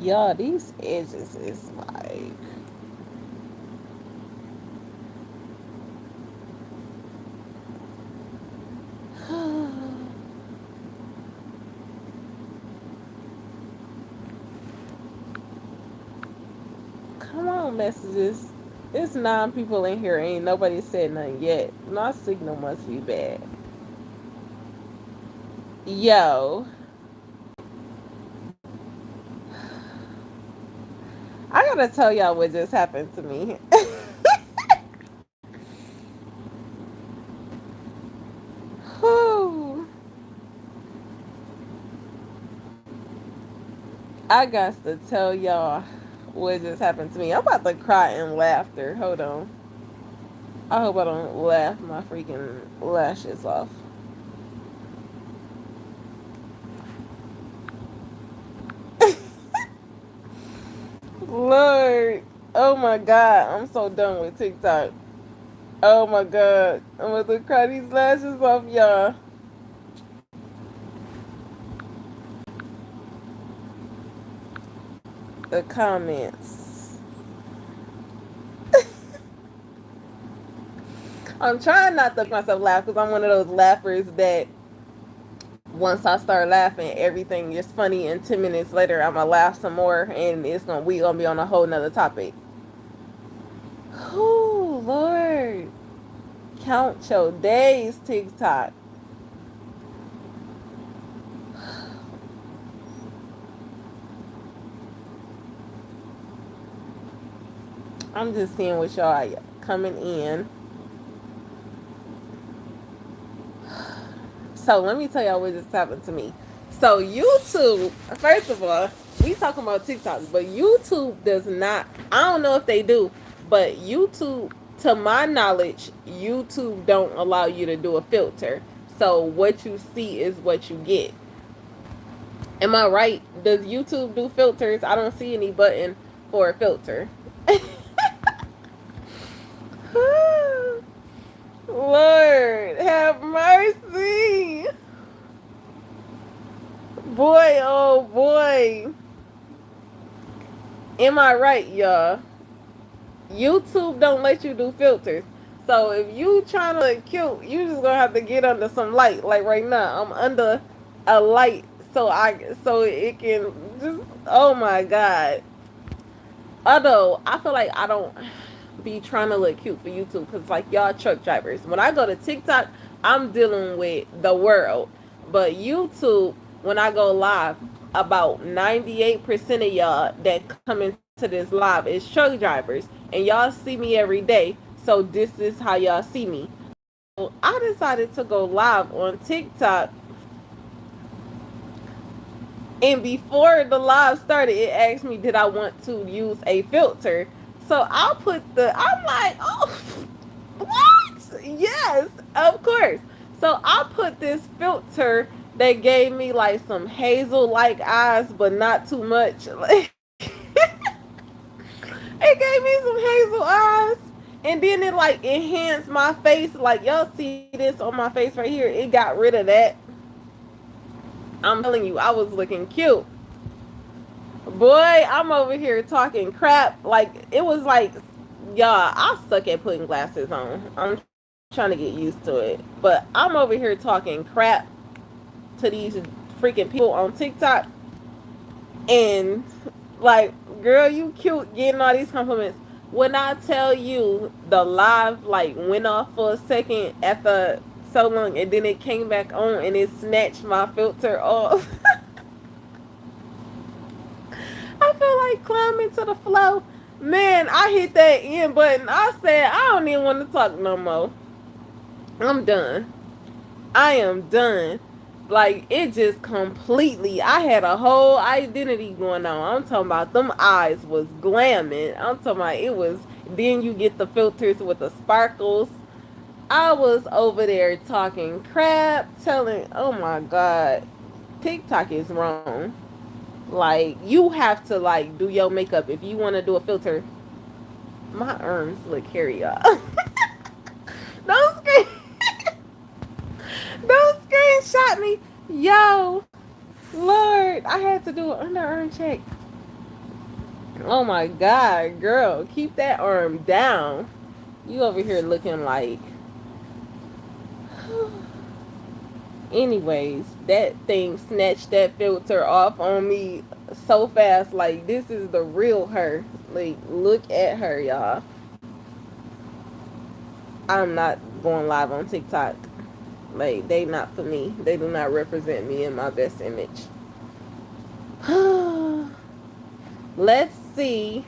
Y'all, these edges is like, come on, messages. It's 9 people in here. Ain't nobody said nothing yet. My signal must be bad. Yo, I gotta tell y'all what just happened to me. Whew. I got to tell y'all what just happened to me. I'm about to cry in laughter. Hold on. I hope I don't laugh my freaking lashes off. Lord. Oh my God. I'm so done with TikTok. Oh my God. I'm about to cry these lashes off, y'all. The comments. I'm trying not to make myself laugh because I'm one of those laughers that once I start laughing, everything is funny, and 10 minutes later, I'm gonna laugh some more, and we gonna be on a whole nother topic. Oh Lord, count your days, TikTok. I'm just seeing what y'all coming in. So let me tell y'all what just happened to me. So YouTube, first of all, we talking about TikTok, but YouTube does not. I don't know if they do, but YouTube, to my knowledge, YouTube don't allow you to do a filter. So what you see is what you get. Am I right? Does YouTube do filters? I don't see any button for a filter. Lord, have mercy. Boy, oh boy. Am I right, y'all? YouTube don't let you do filters. So if you trying to look cute, you just gonna have to get under some light. Like right now, I'm under a light so it can just, oh my God. Although I feel like I don't be trying to look cute for YouTube because like y'all truck drivers. When I go to TikTok, I'm dealing with the world. But YouTube, when I go live, about 98% of y'all that come into this live is truck drivers. And y'all see me every day. So this is how y'all see me. So I decided to go live on TikTok. And before the live started, it asked me, did I want to use a filter? So I'm like, oh, what? Yes, of course. So I put this filter that gave me like some hazel like eyes, but not too much. Like, it gave me some hazel eyes. And then it like enhanced my face. Like y'all see this on my face right here. It got rid of that. I'm telling you, I was looking cute. Boy, I'm over here talking crap. Like it was like, y'all, I suck at putting glasses on. I'm trying to get used to it. But I'm over here talking crap to these freaking people on TikTok. And like, girl, you cute getting all these compliments. When I tell you the live like went off for a second after so long and then it came back on and it snatched my filter off. I feel like climbing to the floor. Man, I hit that end button. I said, I don't even want to talk no more. I'm done. I am done. Like, it just completely, I had a whole identity going on. I'm talking about them eyes was glamming. I'm talking about it was, then you get the filters with the sparkles. I was over there talking crap, telling, oh my God, TikTok is wrong. Like you have to like do your makeup if you want to do a filter. My arms look hairy, y'all. don't screen, don't screenshot me, yo. Lord, I had to do an underarm check. Oh my god, girl, keep that arm down. You over here looking like. Anyways, that thing snatched that filter off on me so fast. Like, this is the real her. Like, look at her, y'all. I'm not going live on TikTok. Like, they not for me. They do not represent me in my best image. Let's see.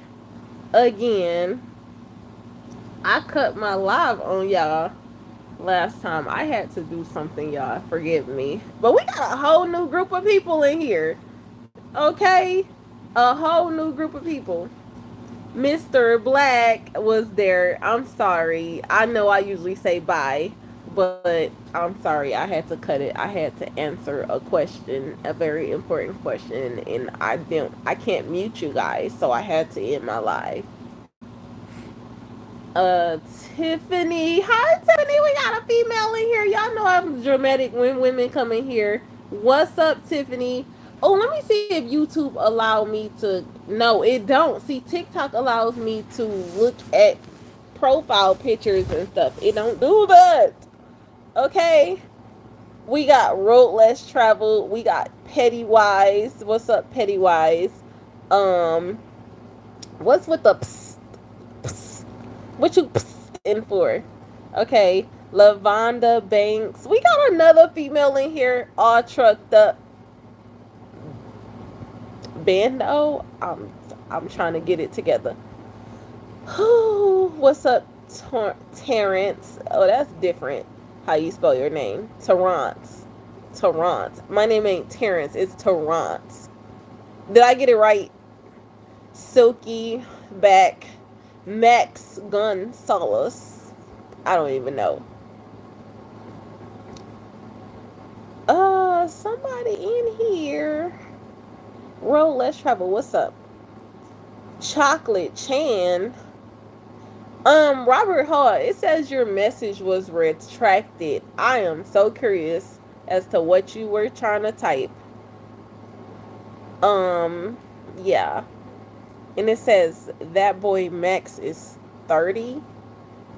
Again, I cut my live on y'all last time. I had to do something, y'all. Forgive me. But we got a whole new group of people in here. Okay? A whole new group of people. Mr. Black was there. I'm sorry. I know I usually say bye, but I'm sorry. I had to cut it. I had to answer a question, a very important question, and I can't mute you guys, so I had to end my live. Tiffany. Hi, Tiffany. We got a female in here. Y'all know I'm dramatic when women come in here. What's up, Tiffany? Oh, let me see if YouTube allow me to. No, it don't. See, TikTok allows me to look at profile pictures and stuff. It don't do that. Okay. We got Road Less Traveled. We got Pettywise. What's up, Pettywise? Um, what's with the psst, psst? What you in for? Okay, Lavonda Banks. We got another female in here, all trucked up. Bando. I'm trying to get it together. What's up, Terrence? Oh, that's different. How you spell your name? Terrence. Terrence. My name ain't Terrence. It's Terrence. Did I get it right? Silky back. Max Gonzalez. I don't even know. Somebody in here. Roll, let's travel. What's up? Chocolate Chan. Robert Hall, it says your message was retracted. I am so curious as to what you were trying to type. Um, yeah. And it says that boy Max is 30.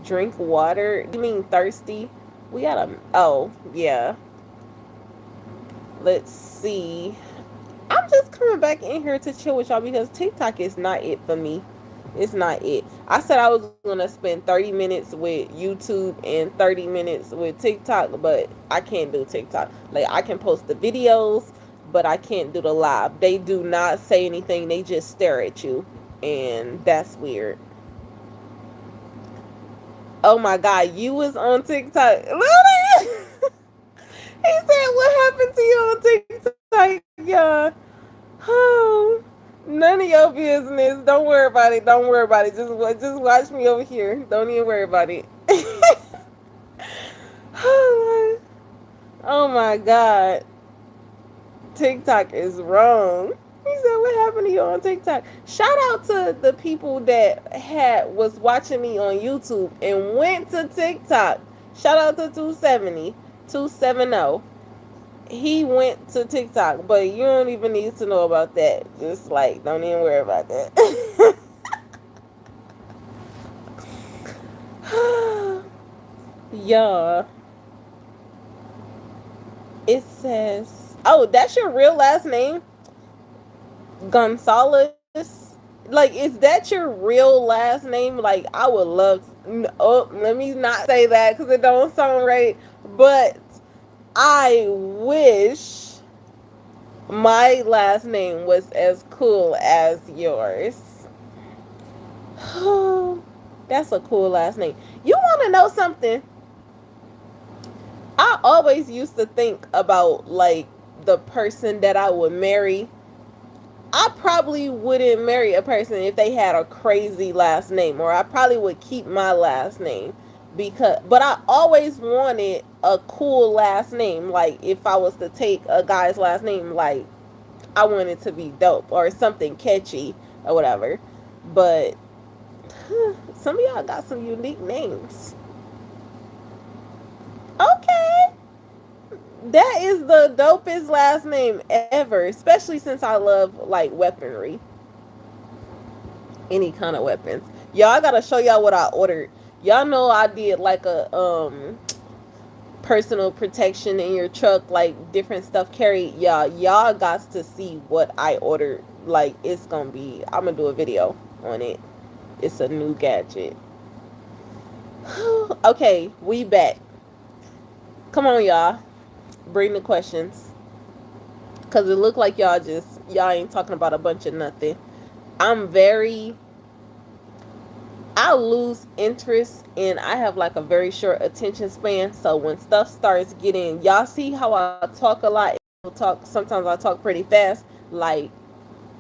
Drink water. You mean thirsty? We gotta. Oh, yeah. Let's see. I'm just coming back in here to chill with y'all because TikTok is not it for me. It's not it. I said I was gonna spend 30 minutes with YouTube and 30 minutes with TikTok, but I can't do TikTok. Like, I can post the videos, but I can't do the live. They do not say anything. They just stare at you, and that's weird. Oh my god, you was on TikTok. He said, "What happened to you on TikTok, y'all?" Oh, none of your business. Don't worry about it. Don't worry about it. Just watch me over here. Don't even worry about it. Oh my god, TikTok is wrong. He said, "What happened to you on TikTok?" Shout out to the people that was watching me on YouTube and went to TikTok. Shout out to 270. He went to TikTok, but you don't even need to know about that. Just like, don't even worry about that. Yeah. It says, oh, that's your real last name? Gonzalez? Like, is that your real last name? Like, I would love. Oh, let me not say that because it don't sound right. But I wish my last name was as cool as yours. That's a cool last name. You want to know something? I always used to think about, like, the person that I would marry. I probably wouldn't marry a person if they had a crazy last name, or I probably would keep my last name but I always wanted a cool last name. Like, if I was to take a guy's last name, like, I want it to be dope or something catchy or whatever. But some of y'all got some unique names. Okay. That is the dopest last name ever, especially since I love, like, weaponry. Any kind of weapons. Y'all, I gotta show y'all what I ordered. Y'all know I did like a personal protection in your truck, like different stuff carried. Y'all got to see what I ordered. Like it's gonna be. I'm gonna do a video on it. It's a new gadget. Okay, we back. Come on, y'all. Bring the questions. Cause it looked like y'all ain't talking about a bunch of nothing. I'm very I lose interest and I have like a very short attention span. So when stuff starts getting, y'all see how I talk a lot. Sometimes I talk pretty fast. Like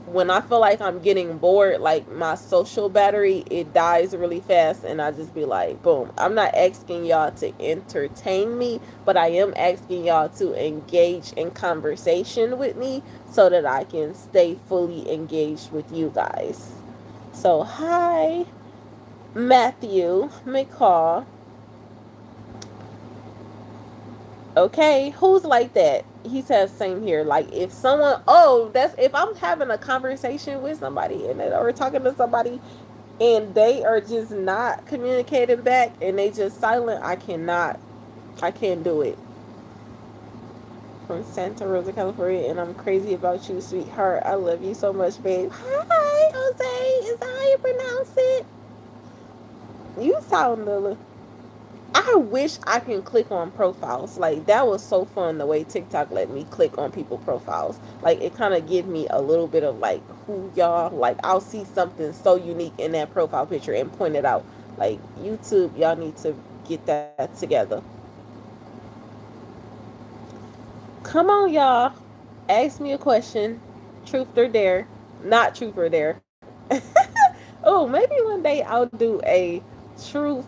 when I feel like I'm getting bored, like my social battery, it dies really fast, and I just be like, boom. I'm not asking y'all to entertain me, but I am asking y'all to engage in conversation with me so that I can stay fully engaged with you guys. So, hi, Matthew McCall. Okay, who's like that? He says same here. Like if someone, oh, that's if I'm having a conversation with somebody and or talking to somebody and they are just not communicating back and they just silent, I can't do it. From Santa Rosa, California, and I'm crazy about you, sweetheart. I love you so much, babe. Hi, Jose. Is that how you pronounce it? You sound a little. I wish I can click on profiles. Like that was so fun the way TikTok let me click on people profiles. Like it kind of give me a little bit of like who y'all. Like I'll see something so unique in that profile picture and point it out. Like YouTube, y'all need to get that together. Come on, y'all. Ask me a question. Truth or dare. Not truth or dare. Oh, maybe one day I'll do a truth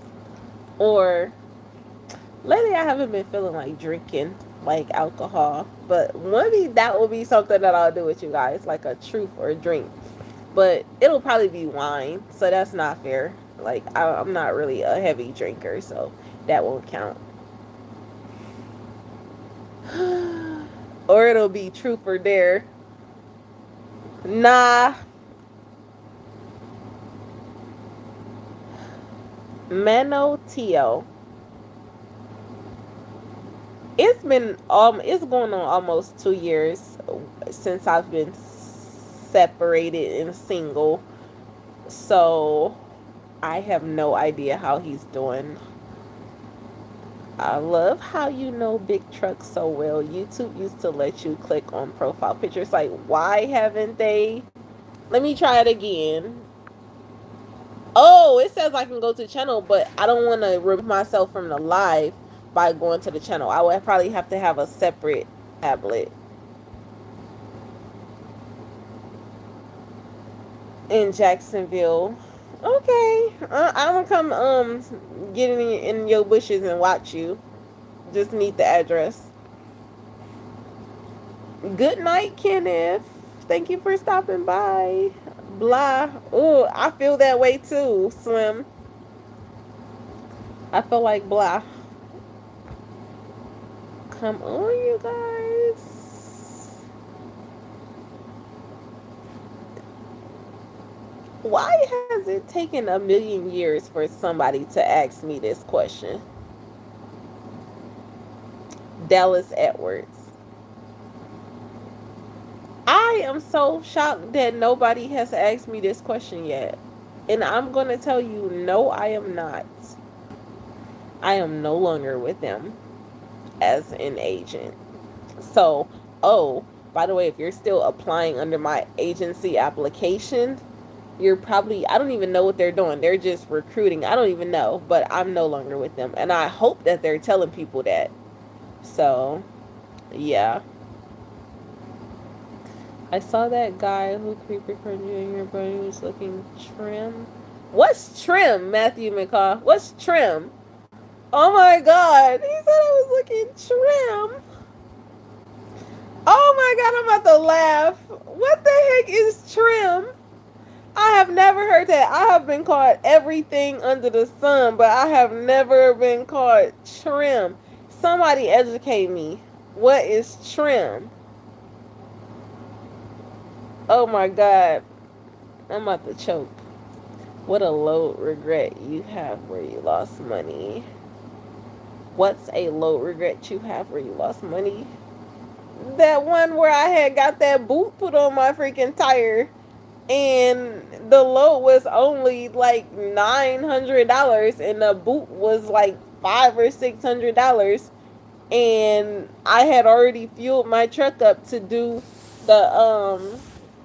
or lately I haven't been feeling like drinking like alcohol, but maybe that will be something that I'll do with you guys, like a truth or a drink. But it'll probably be wine, so that's not fair. Like I'm not really a heavy drinker, so that won't count. Or it'll be truth or dare. Nah, Manotio. It's going on almost 2 years since I've been separated and single. So I have no idea how he's doing. I love how you know Big Truck so well. YouTube used to let you click on profile pictures. Like, why haven't they? Let me try it again. Oh, it says I can go to the channel, but I don't want to remove myself from the live by going to the channel. I would probably have to have a separate tablet in Jacksonville. Okay, I'm gonna come get in your bushes and watch you. Just need the address. Good night, Kenneth. Thank you for stopping by. Blah. Oh, I feel that way too, Slim. I feel like blah. Come on, you guys. Why has it taken a million years for somebody to ask me this question? Dallas Edwards. I am so shocked that nobody has asked me this question yet. And I'm going to tell you, no, I am not. I am no longer with them as an agent. So, oh, by the way, if you're still applying under my agency application, you're probably, I don't even know what they're doing. They're just recruiting. I don't even know, but I'm no longer with them. And I hope that they're telling people that. So, yeah. I saw that guy who creepy cringy in your buddy was looking trim. What's trim, Matthew McCaw? What's trim? Oh my god. He said I was looking trim. Oh my god, I'm about to laugh. What the heck is trim? I have never heard that. I have been called everything under the sun, but I have never been called trim. Somebody educate me. What is trim? Oh my god. I'm about to choke. What a low regret you have where you lost money. What's a low regret you have where you lost money? That one where I had got that boot put on my freaking tire, and the load was only like $900, and the boot was like $500 or $600, and I had already fueled my truck up to do the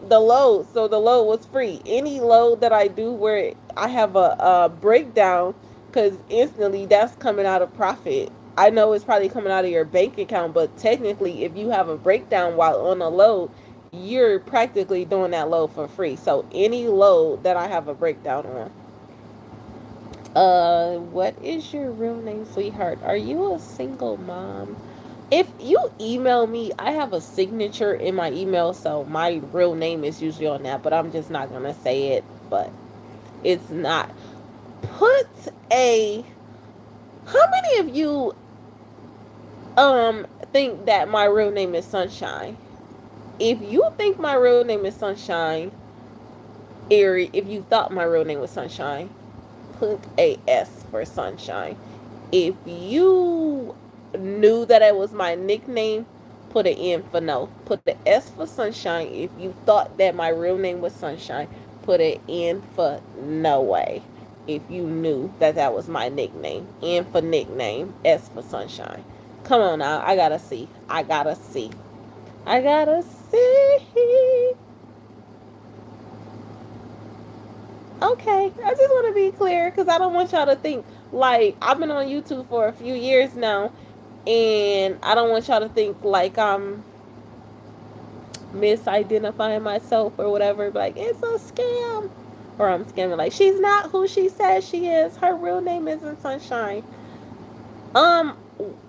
load, so the load was free. Any load that I do where I have a breakdown, because instantly that's coming out of profit. I know it's probably coming out of your bank account, but technically, if you have a breakdown while on a load, you're practically doing that load for free. So any load that I have a breakdown on. What is your real name, sweetheart? Are you a single mom? If you email me, I have a signature in my email, so my real name is usually on that, but I'm just not gonna say it. But it's not. Put a. How many of you think that my real name is Sunshine? If you think my real name is Sunshine, if you thought my real name was Sunshine, put a S for Sunshine. If you knew that it was my nickname, put an N for no. Put the S for Sunshine. If you thought that my real name was Sunshine, put an N for no way. If you knew that that was my nickname, N for nickname, S for Sunshine. Come on now, I gotta see. I gotta see. I gotta see. Okay, I just want to be clear because I don't want y'all to think like I've been on YouTube for a few years now, and I don't want y'all to think like I'm misidentifying myself or whatever. Like it's a scam, or I'm scamming. Like she's not who she says she is. Her real name isn't Sunshine. Um,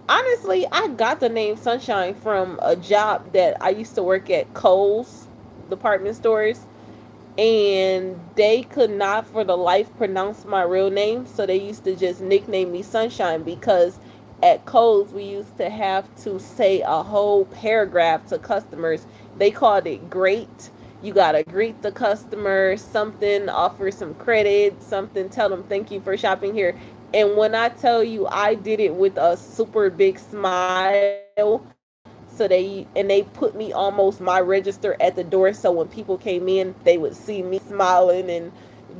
honestly, I got the name Sunshine from a job that I used to work at Kohl's department stores, and they could not for the life pronounce my real name, so they used to just nickname me Sunshine because at Kohl's we used to have to say a whole paragraph to customers. They called it great. You gotta greet the customer, something, offer some credit, something, tell them thank you for shopping here. And when I tell you I did it with a super big smile, so they put me almost my register at the door, so when people came in they would see me smiling and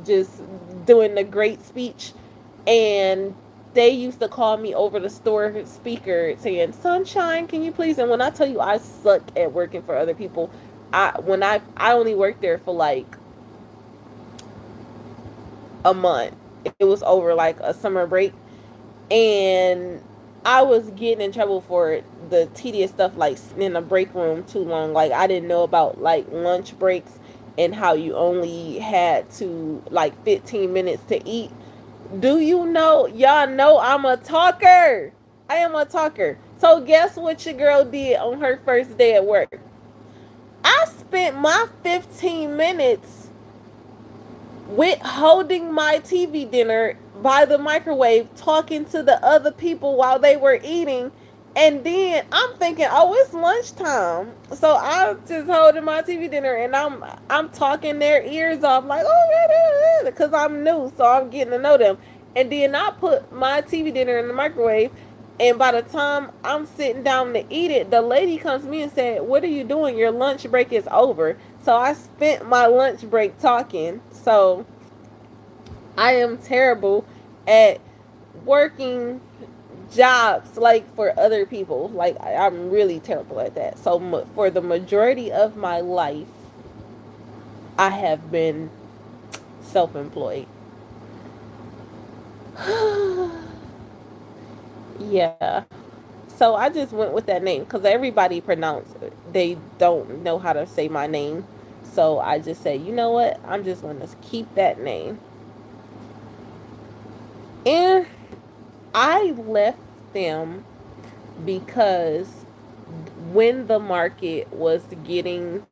just doing the great speech. And they used to call me over the store speaker saying, Sunshine, can you please? And when I tell you I suck at working for other people, I only worked there for like a month. It was over like a summer break, and I was getting in trouble for the tedious stuff like sitting in a break room too long. Like I didn't know about like lunch breaks and how you only had to like 15 minutes to eat. Do you know? Y'all know I'm a talker. I am a talker. So guess what your girl did on her first day at work? I spent my 15 minutes withholding my TV dinner by the microwave, talking to the other people while they were eating. And then I'm thinking, oh, it's lunchtime. So I'm just holding my TV dinner and I'm talking their ears off like, oh, because I'm new, so I'm getting to know them. And then I put my TV dinner in the microwave, and by the time I'm sitting down to eat it, the lady comes to me and said, what are you doing? Your lunch break is over. So I spent my lunch break talking. So I am terrible at working jobs like for other people. Like I'm really terrible at that. So for the majority of my life, I have been self-employed. Yeah. So I just went with that name because everybody pronounce it. They don't know how to say my name. So I just say, you know what? I'm just going to keep that name. And I left them because when the market was getting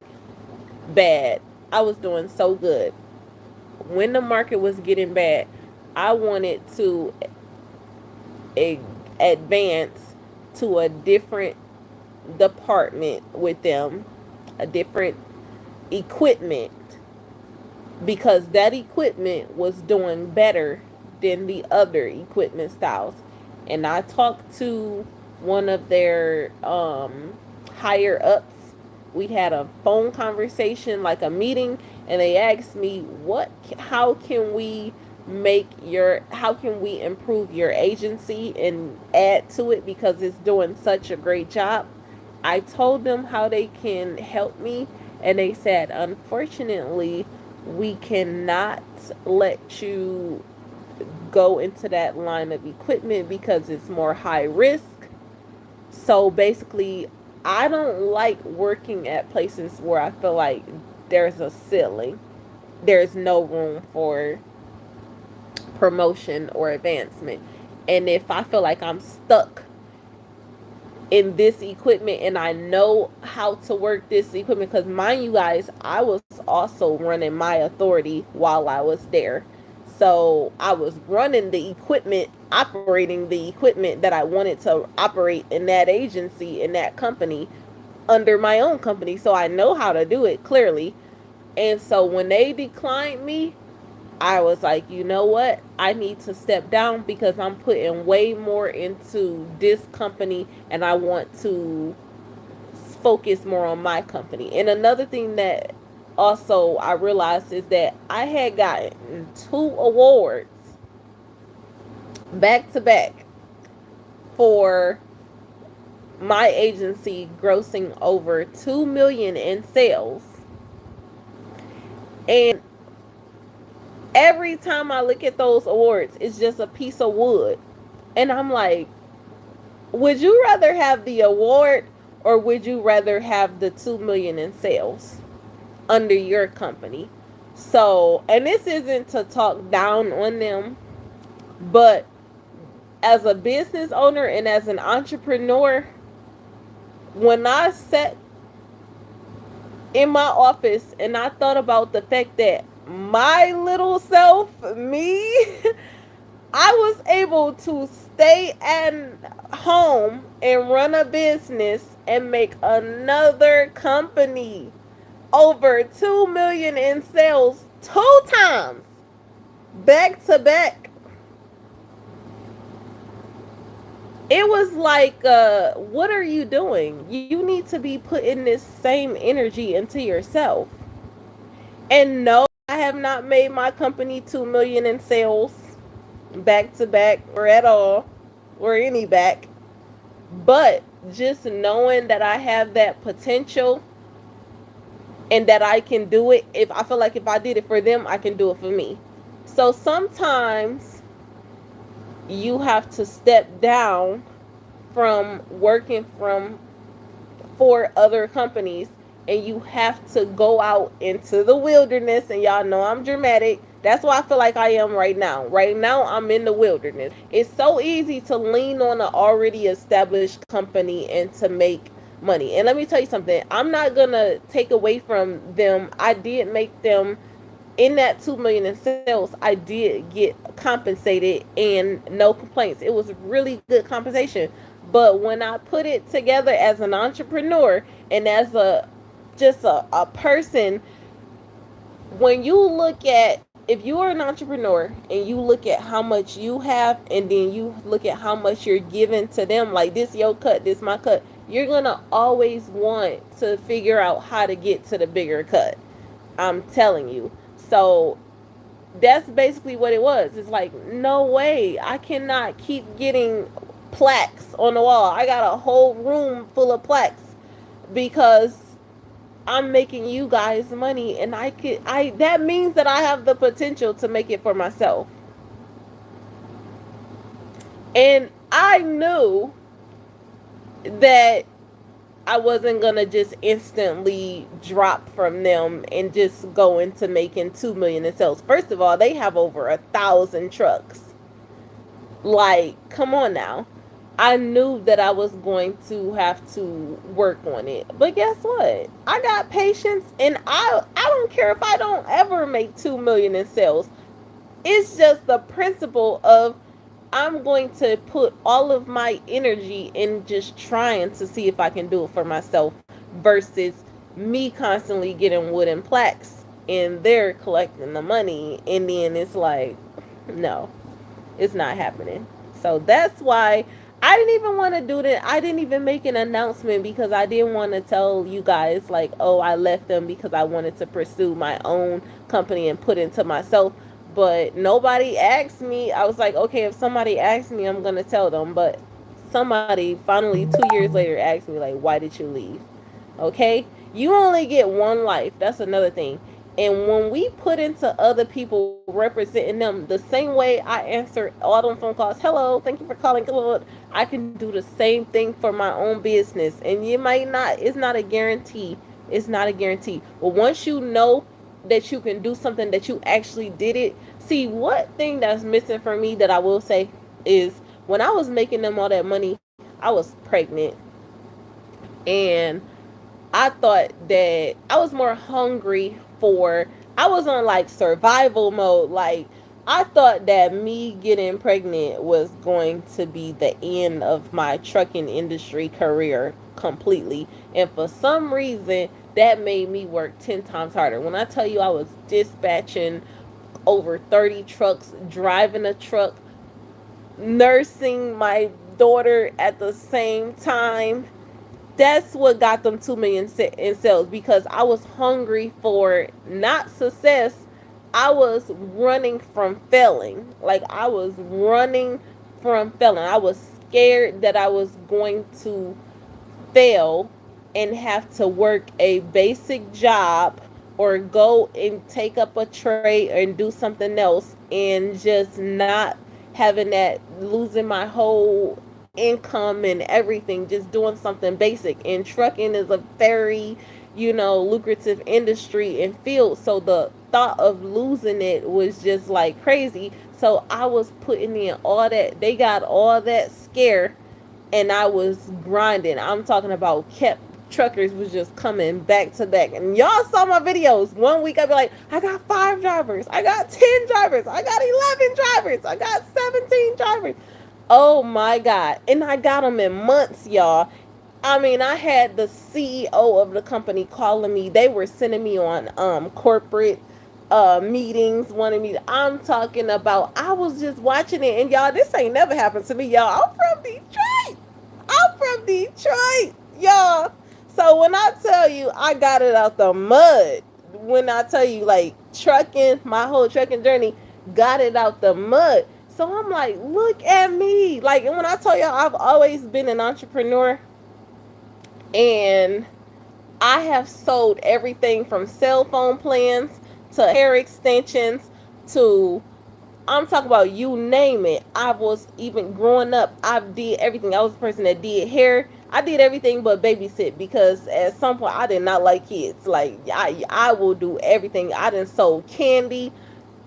bad, I was doing so good. When the market was getting bad, I wanted to advance to a different department with them, a different equipment. because that equipment was doing better than the other equipment styles. And I talked to one of their higher ups. We had a phone conversation, like a meeting, and they asked me how can we how can we improve your agency and add to it because it's doing such a great job. I told them how they can help me, and they said, unfortunately, we cannot let you go into that line of equipment because it's more high risk. So basically, I don't like working at places where I feel like there's a ceiling. There's no room for promotion or advancement. And if I feel like I'm stuck in this equipment and I know how to work this equipment, because mind you guys, I was also running my authority while I was there. So I was running the equipment, operating the equipment that I wanted to operate in that agency, in that company, under my own company. So I know how to do it clearly. And so when they declined me, I was like, you know what? I need to step down because I'm putting way more into this company and I want to focus more on my company. And another thing that also I realized is that I had gotten 2 awards back to back for my agency grossing over 2 million in sales. And every time I look at those awards, it's just a piece of wood. And I'm like, would you rather have the award or would you rather have the 2 million in sales under your company? So, and this isn't to talk down on them, but as a business owner and as an entrepreneur, when I sat in my office and I thought about the fact that my little self, me, I was able to stay at home and run a business and make another company over 2 million in sales 2 times back to back. It was like, what are you doing? You need to be putting this same energy into yourself. And no, I have not made my company 2 million in sales back to back or at all or any back. But just knowing that I have that potential and that I can do it, if I feel like if I did it for them, I can do it for me. So sometimes you have to step down from working from for other companies and you have to go out into the wilderness. And y'all know I'm dramatic. That's why I feel like I am right now. Right now, I'm in the wilderness. It's so easy to lean on an already established company and to make money. And let me tell you something. I'm not going to take away from them. I did make them in that 2 million in sales. I did get compensated and no complaints. It was really good compensation. But when I put it together as an entrepreneur and as a person, when you look at, if you are an entrepreneur and you look at how much you have and then you look at how much you're giving to them, like this your cut, this my cut, you're gonna always want to figure out how to get to the bigger cut. I'm telling you. So that's basically what it was. It's like, no way, I cannot keep getting plaques on the wall. I got a whole room full of plaques because I'm making you guys money, and I that means that I have the potential to make it for myself. And I knew that I wasn't gonna just instantly drop from them and just go into making 2 million in sales. First of all, they have over 1,000 trucks. Like, come on now. I knew that I was going to have to work on it. But guess what? I got patience, and I don't care if I don't ever make 2 million in sales. It's just the principle of I'm going to put all of my energy in just trying to see if I can do it for myself versus me constantly getting wooden plaques and they're collecting the money, and then it's like, no, it's not happening. So that's why I didn't even want to do that. I didn't even make an announcement because I didn't want to tell you guys like, oh, I left them because I wanted to pursue my own company and put into myself. But nobody asked me. I was like, okay, if somebody asks me, I'm gonna tell them. But somebody finally 2 years later asked me like, why did you leave? Okay, you only get one life. That's another thing. And when we put into other people representing them the same way I answer all them phone calls, hello, thank you for calling, I can do the same thing for my own business. And you might not, it's not a guarantee. It's not a guarantee. But once you know that you can do something, that you actually did it. See, what thing that's missing for me that I will say is when I was making them all that money, I was pregnant. And I thought that I was more hungry for, I was on like survival mode. Like, I thought that me getting pregnant was going to be the end of my trucking industry career completely. And for some reason, that made me work 10 times harder. When I tell you I was dispatching over 30 trucks, driving a truck, nursing my daughter at the same time, that's what got them 2 million in sales, because I was hungry for not success. I was running from failing. Like, I was running from failing. I was scared that I was going to fail and have to work a basic job or go and take up a trade and do something else, and just not having that, losing my whole income and everything, just doing something basic. And trucking is a very, lucrative industry and field. So the thought of losing it was just like crazy. So I was putting in all that. They got all that scare, and I was grinding. I'm talking about kept truckers was just coming back to back. And y'all saw my videos. One week I'd be like, I got 5 drivers, I got 10 drivers, I got 11 drivers, I got 17 drivers. Oh my God. And I got them in months, y'all. I mean, I had the CEO of the company calling me. They were sending me on corporate meetings, wanting me to, I'm talking about, I was just watching it. And y'all, this ain't never happened to me, y'all. I'm from Detroit. I'm from Detroit, y'all. So when I tell you I got it out the mud, when I tell you like trucking, my whole trucking journey, got it out the mud. So I'm like, look at me. Like, and when I tell y'all, I've always been an entrepreneur, and I have sold everything from cell phone plans to hair extensions to, I'm talking about, you name it. I was, even growing up, I did everything. I was a person that did hair. I did everything but babysit, because at some point I did not like kids. Like, I will do everything. I done sold candy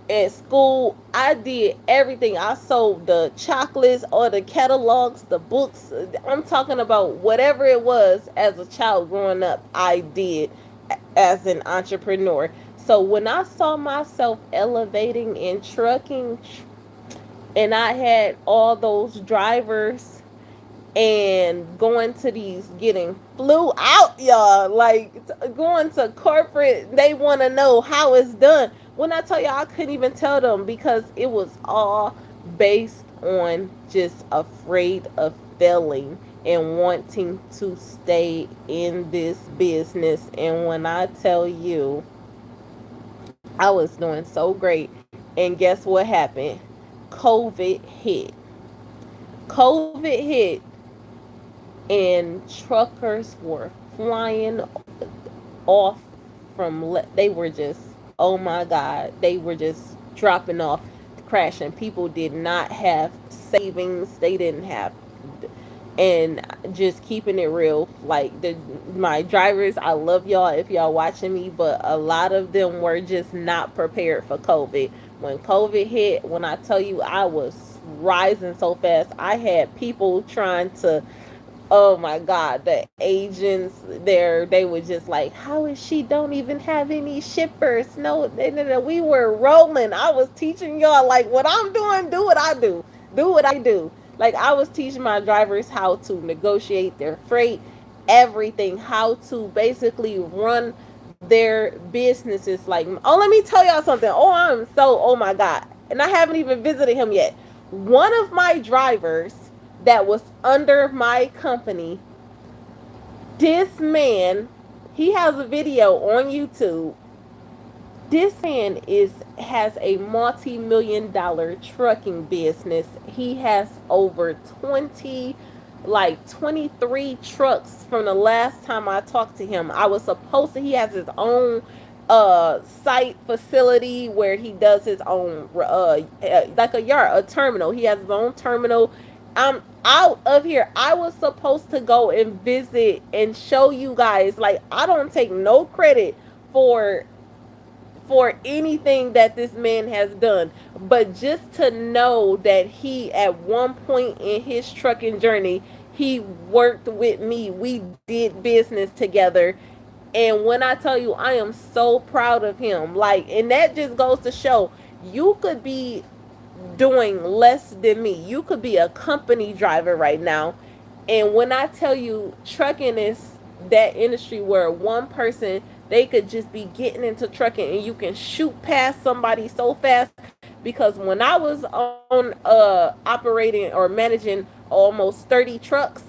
at school. I did everything. I sold the chocolates or the catalogs, the books. I'm talking about whatever it was as a child growing up, I did as an entrepreneur. So when I saw myself elevating in trucking, and I had all those drivers and going to these, getting flew out, y'all, like going to corporate, they want to know how it's done. When I tell y'all, I couldn't even tell them, because it was all based on just afraid of failing and wanting to stay in this business. And when I tell you, I was doing so great, and guess what happened? COVID hit. COVID hit, and truckers were flying off from, they were just, oh my God, they were just dropping off, crashing. People did not have savings. They didn't have, and just keeping it real, like, my drivers, I love y'all if y'all watching me, but a lot of them were just not prepared for COVID. When COVID hit, when I tell you, I was rising so fast, I had people trying to, oh my God, the agents there, they were just like, how is she don't even have any shippers? No, we were rolling. I was teaching y'all, like, what I'm doing, do what I do. Do what I do. Like, I was teaching my drivers how to negotiate their freight, everything, how to basically run their businesses. Like, oh, let me tell y'all something. Oh, I'm so, oh my God. And I haven't even visited him yet. One of my drivers that was under my company, this man, he has a video on YouTube. This man has a multi-million-dollar trucking business. He has over 23 trucks from the last time I talked to him. I was supposed to, he has his own site facility where he does his own like a yard, a terminal. He has his own terminal. I'm out of here. I was supposed to go and visit and show you guys. Like, I don't take no credit for anything that this man has done, but just to know that he at one point in his trucking journey, he worked with me, we did business together. And when I tell you, I am so proud of him. Like, and that just goes to show, you could be doing less than me. You could be a company driver right now. And when I tell you, trucking is that industry where one person, they could just be getting into trucking and you can shoot past somebody so fast. Because when I was on operating or managing almost 30 trucks,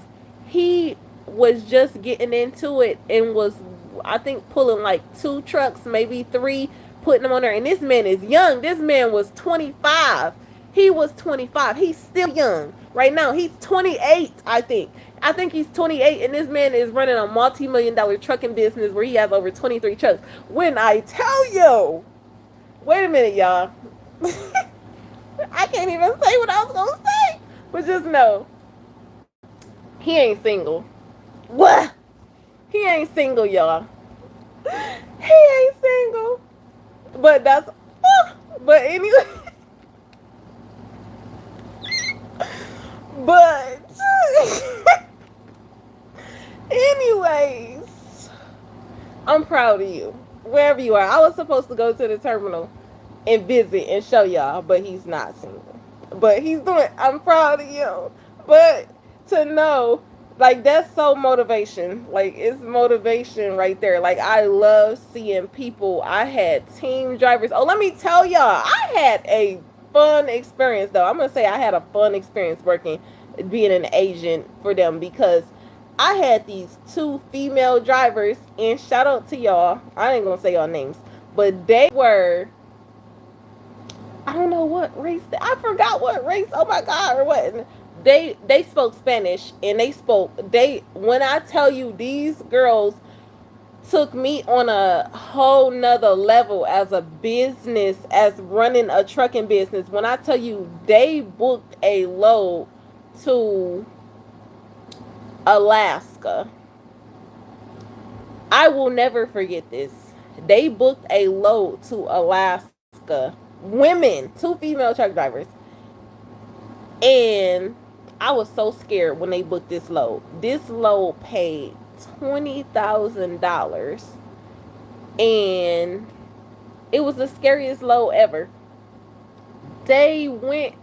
he was just getting into it and was, I think, pulling like 2 trucks, maybe 3, putting them on there. And this man is young. This man was 25. He was 25. He's still young. Right now, he's 28, I think. I think he's 28, and this man is running a multi-million-dollar trucking business where he has over 23 trucks. When I tell you, wait a minute, y'all. I can't even say what I was going to say. But just know, he ain't single. What? He ain't single, y'all. He ain't single. But that's, but anyway. But anyways, I'm proud of you. Wherever you are. I was supposed to go to the terminal and visit and show y'all, but he's not single. But he's doing, I'm proud of you. But to know, like, that's so motivation. Like, it's motivation right there. Like, I love seeing people. I had team drivers. Oh, let me tell y'all, I had a fun experience, though. I'm gonna say I had a fun experience working, being an agent for them, because I had these 2 female drivers, and shout out to y'all. I ain't gonna say y'all names, but they were, I don't know what race. I forgot what race. Oh my God, or what? They spoke Spanish, and they when I tell you, these girls took me on a whole nother level as a business, as running a trucking business. When I tell you, they booked a load to Alaska. I will never forget this. They booked a load to Alaska. Women, 2 female truck drivers. And I was so scared when they booked this load. This load paid $20,000. And it was the scariest load ever. They went,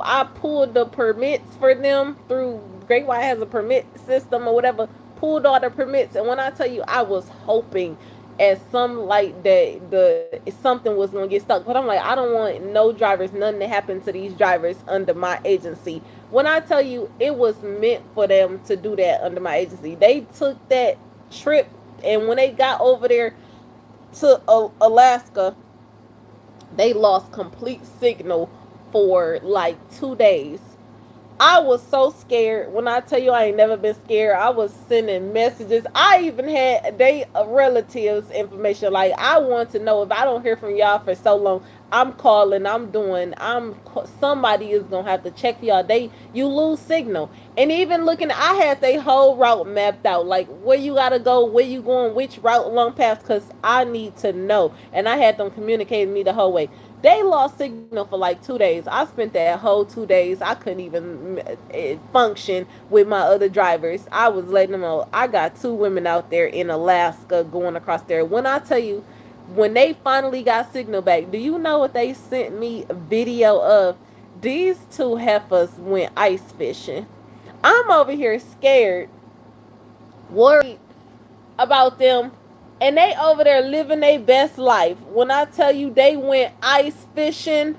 I pulled the permits for them through Great White has a permit system or whatever, pulled all the permits. And when I tell you, I was hoping at some light that something was gonna get stuck. But I'm like, I don't want no drivers, nothing to happen to these drivers under my agency. When I tell you, it was meant for them to do that under my agency. They took that trip, and when they got over there to Alaska, they lost complete signal for like 2 days. I was so scared. When I tell you, I ain't never been scared. I was sending messages. I even had they relatives information. Like, I want to know, if I don't hear from y'all for so long, I'm calling. Somebody is gonna have to check for y'all. You lose signal. And even looking, I had their whole route mapped out. Like, where you gotta go, where you going, which route along past, because I need to know. And I had them communicating me the whole way. They lost signal for like 2 days. I spent that whole 2 days. I couldn't even function with my other drivers. I was letting them know. I got 2 women out there in Alaska going across there. When I tell you, when they finally got signal back, do you know what they sent me a video of? These 2 heifers went ice fishing. I'm over here scared, worried about them and they over there living their best life. When I tell you they went ice fishing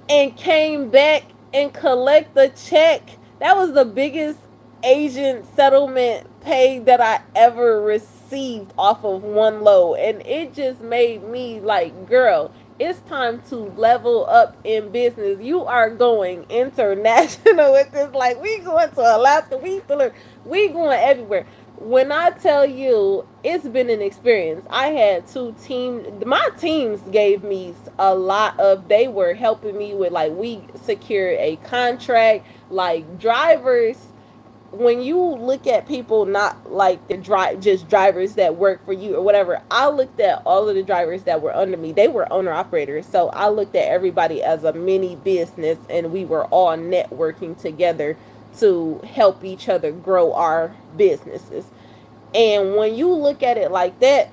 and came back and collect the check, that was the biggest agent settlement pay that I ever received off of one load. And it just made me like, girl, it's time to level up in business. You are going international with this. Like, we going to Alaska, we going everywhere. When I tell you, it's been an experience. I had two teams. My teams gave me a lot of. They were helping me with, like, we secured a contract. Like, drivers, when you look at people, not like the just drivers that work for you or whatever. I looked at all of the drivers that were under me. They were owner operators, so I looked at everybody as a mini business, and we were all networking together to help each other grow our businesses. And when you look at it like that,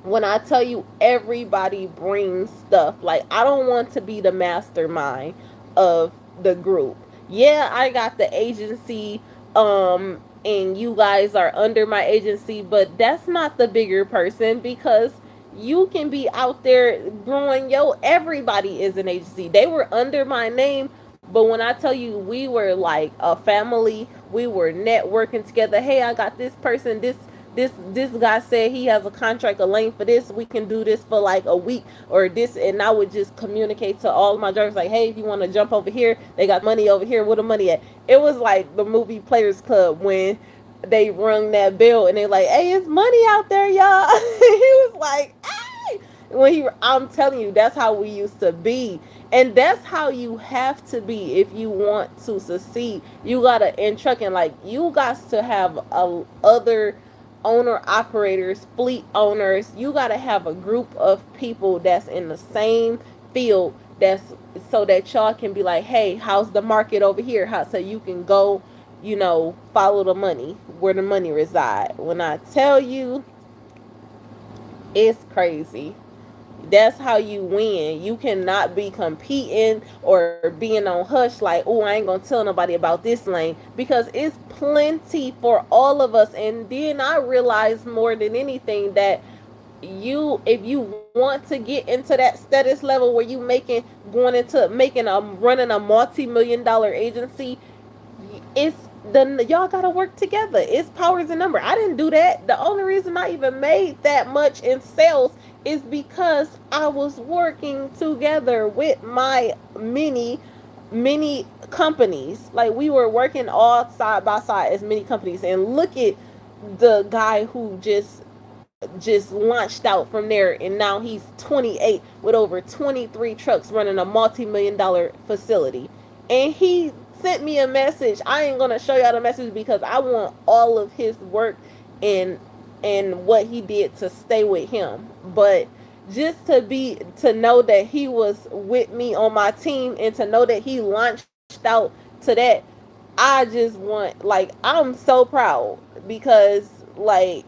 when I tell you everybody brings stuff, like, I don't want to be the mastermind of the group. Yeah, I got the agency, and you guys are under my agency, but that's not the bigger person, because you can be out there growing. Yo, everybody is an agency. They were under my name, but when I tell you, we were like a family. We were networking together. Hey, I got this person, this guy said he has a contract, a lane for this. We can do this for like a week or this. And I would just communicate to all of my drivers, like, hey, if you want to jump over here, they got money over here. Where the money at? It was like the movie Players Club when they rung that bell and they like, hey, it's money out there, y'all. He was like, hey. I'm telling you, that's how we used to be. And that's how you have to be if you want to succeed. You gotta, in trucking, like, you got to have other owner operators, fleet owners. You got to have a group of people that's in the same field, that's so that y'all can be like, hey, how's the market over here? How, so you can go, follow the money, where the money reside. When I tell you, it's crazy. That's how you win. You cannot be competing or being on hush like, oh, I ain't gonna tell nobody about this lane, because it's plenty for all of us. And then I realized more than anything that if you want to get into that status level where you going into making running a multi-million-dollar agency, it's then y'all gotta work together. It's powers in number. I didn't do that. The only reason I even made that much in sales is because I was working together with my many companies. Like, we were working all side by side as many companies. And look at the guy who just launched out from there, and now he's 28 with over 23 trucks running a multi-million-dollar facility. And he sent me a message. I ain't gonna show y'all the message because I want all of his work and what he did to stay with him. But just to know that he was with me on my team, and to know that he launched out to that, I just want, like, I'm so proud, because, like,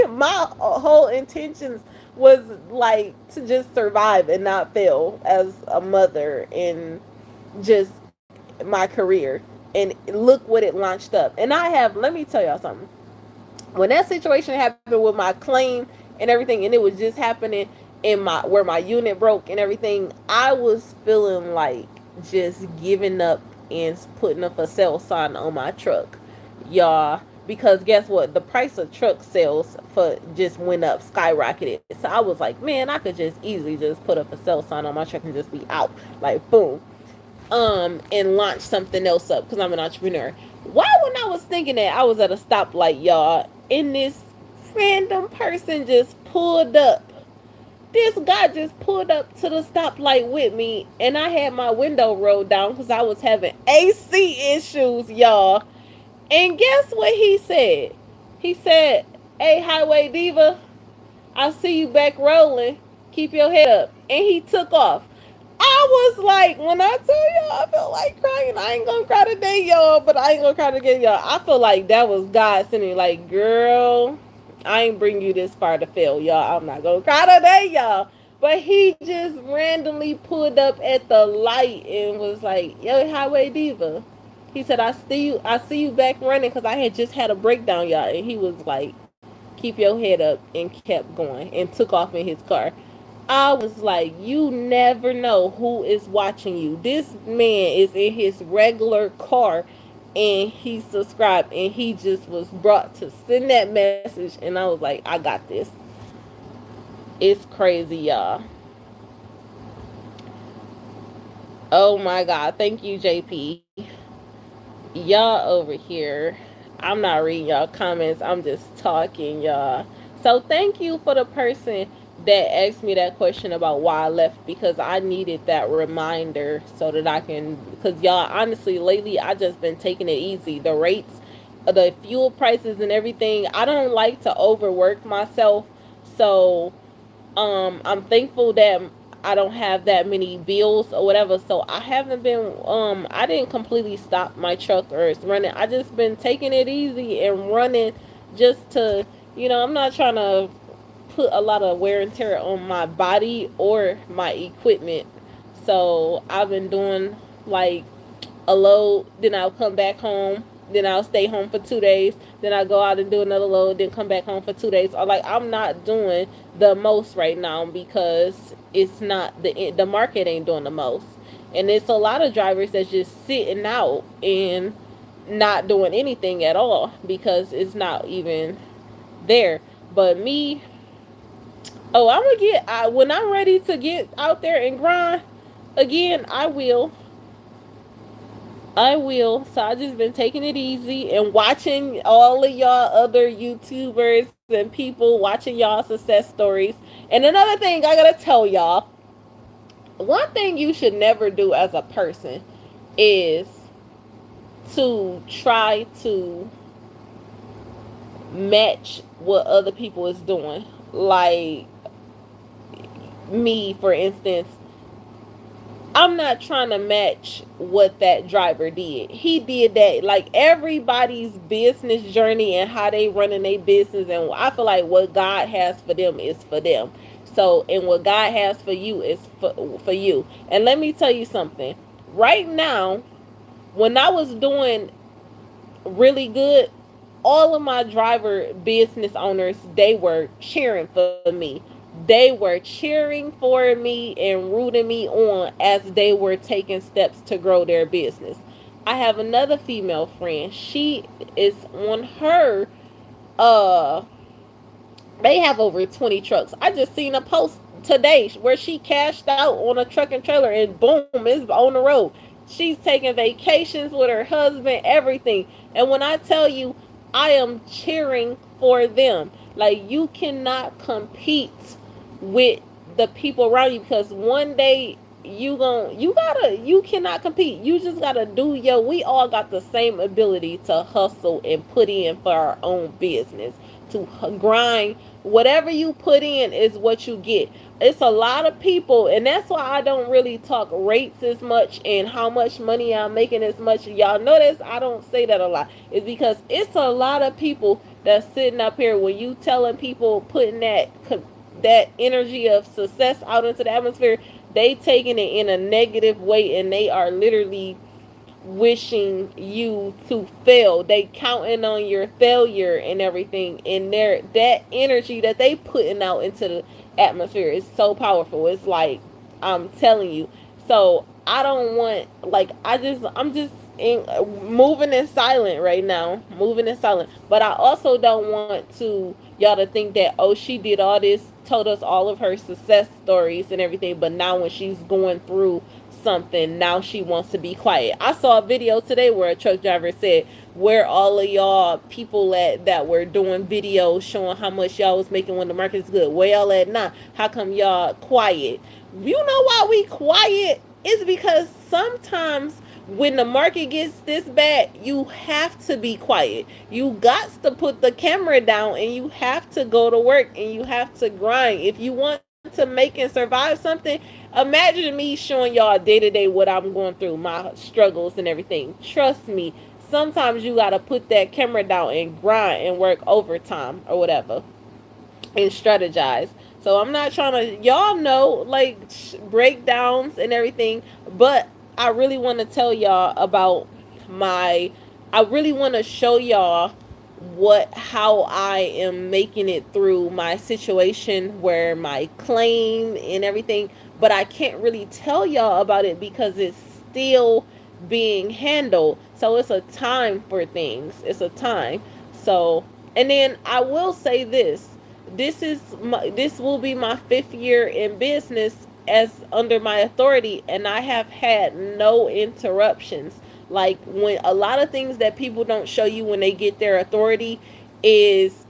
my whole intentions was like to just survive and not fail as a mother, and just my career. And look what it launched up. And let me tell y'all something. When that situation happened with my claim and everything, and it was just happening in my where my unit broke and everything, I was feeling like just giving up and putting a for sale sign on my truck, y'all. Because guess what? The price of truck sales for just went up, skyrocketed. So I was like, man, I could just easily just put a for sale sign on my truck and just be out, like, boom, and launch something else up, because I'm an entrepreneur. Why, when I was thinking that, I was at a stoplight, y'all, and this random person just pulled up. This guy just pulled up to the stoplight with me, and I had my window rolled down because I was having AC issues, y'all. And guess what he said? He said, hey, Highway Diva, I see you back rolling. Keep your head up. And he took off. I was like, when I tell y'all, I felt like crying. I ain't gonna cry today, y'all, but I ain't gonna cry today, y'all. I feel like that was God sending me, like, girl, I ain't bring you this far to fail, y'all. I'm not gonna cry today, y'all. But he just randomly pulled up at the light and was like, yo, Highway Diva. He said, I see you back running, because I had just had a breakdown, y'all. And he was like, keep your head up, and kept going and took off in his car. I was like, you never know who is watching you. This man is in his regular car and he subscribed and he just was brought to send that message, and I was like, I got this. It's crazy, y'all. Oh my god, thank you, JP. Y'all over here. I'm not reading y'all comments. I'm just talking, y'all. So thank you for the person that asked me that question about why I left, because I needed that reminder so that I can, because y'all, honestly, lately I just been taking it easy. The rates, the fuel prices and everything, I don't like to overwork myself. So I'm thankful that I don't have that many bills or whatever. So I haven't been I didn't completely stop my truck or it's running. I just been taking it easy and running just to, I'm not trying to put a lot of wear and tear on my body or my equipment. So I've been doing like a load, then I'll come back home, then I'll stay home for 2 days, then I'll go out and do another load, then come back home for 2 days. Or like, I'm not doing the most right now because it's not the market ain't doing the most, and it's a lot of drivers that's just sitting out and not doing anything at all because it's not even there. But me, oh, I'm gonna when I'm ready to get out there and grind again, I will. So I just been taking it easy and watching all of y'all other YouTubers and people watching y'all success stories. And another thing I gotta tell y'all, one thing you should never do as a person is to try to match what other people is doing. Like me, for instance, I'm not trying to match what that driver did. He did that. Like, everybody's business journey and how they running their business, and I feel like what God has for them is for them. So, and what God has for you is for you. And let me tell you something. Right now, when I was doing really good, all of my driver business owners, they were cheering for me. They were cheering for me and rooting me on as they were taking steps to grow their business. I have another female friend. She is on her uh they have over 20 trucks. I just seen a post today where she cashed out on a truck and trailer and boom, it's on the road. She's taking vacations with her husband, everything. And when I tell you, I am cheering for them. Like, you cannot compete with the people around you, because one day you cannot compete. You just gotta do we all got the same ability to hustle and put in for our own business, to grind. Whatever you put in is what you get. It's a lot of people, and that's why I don't really talk rates as much and how much money I'm making as much. Y'all notice I don't say that a lot. It's because it's a lot of people that's sitting up here when you telling people, putting that energy of success out into the atmosphere, they taking it in a negative way, and they are literally wishing you to fail. They counting on your failure and everything, and that energy that they putting out into the atmosphere is so powerful. It's like, I'm telling you. So I don't want, like, I'm just moving in silent right now, moving in silent. But I also don't want to y'all to think that, oh, she did all this, told us all of her success stories and everything, but now when she's going through something, now she wants to be quiet. I saw a video today where a truck driver said, where all of y'all people at that were doing videos showing how much y'all was making when the market is good? Where y'all at now? How come y'all quiet? You know why we quiet? It's because sometimes when the market gets this bad, you have to be quiet. You got to put the camera down and you have to go to work and you have to grind. If you want to make and survive something, imagine me showing y'all day to day what I'm going through, my struggles and everything. Trust me, sometimes you got to put that camera down and grind and work overtime or whatever and strategize. So I'm not trying to, y'all know, like, breakdowns and everything, but I really want to tell y'all about my, I really want to show y'all how I am making it through my situation where my claim and everything, but I can't really tell y'all about it because it's still being handled. So it's a time for things. It's a time. So, and then I will say this. This will be my 5th year in business as under my authority, and I have had no interruptions. Like, when a lot of things that people don't show you when they get their authority is,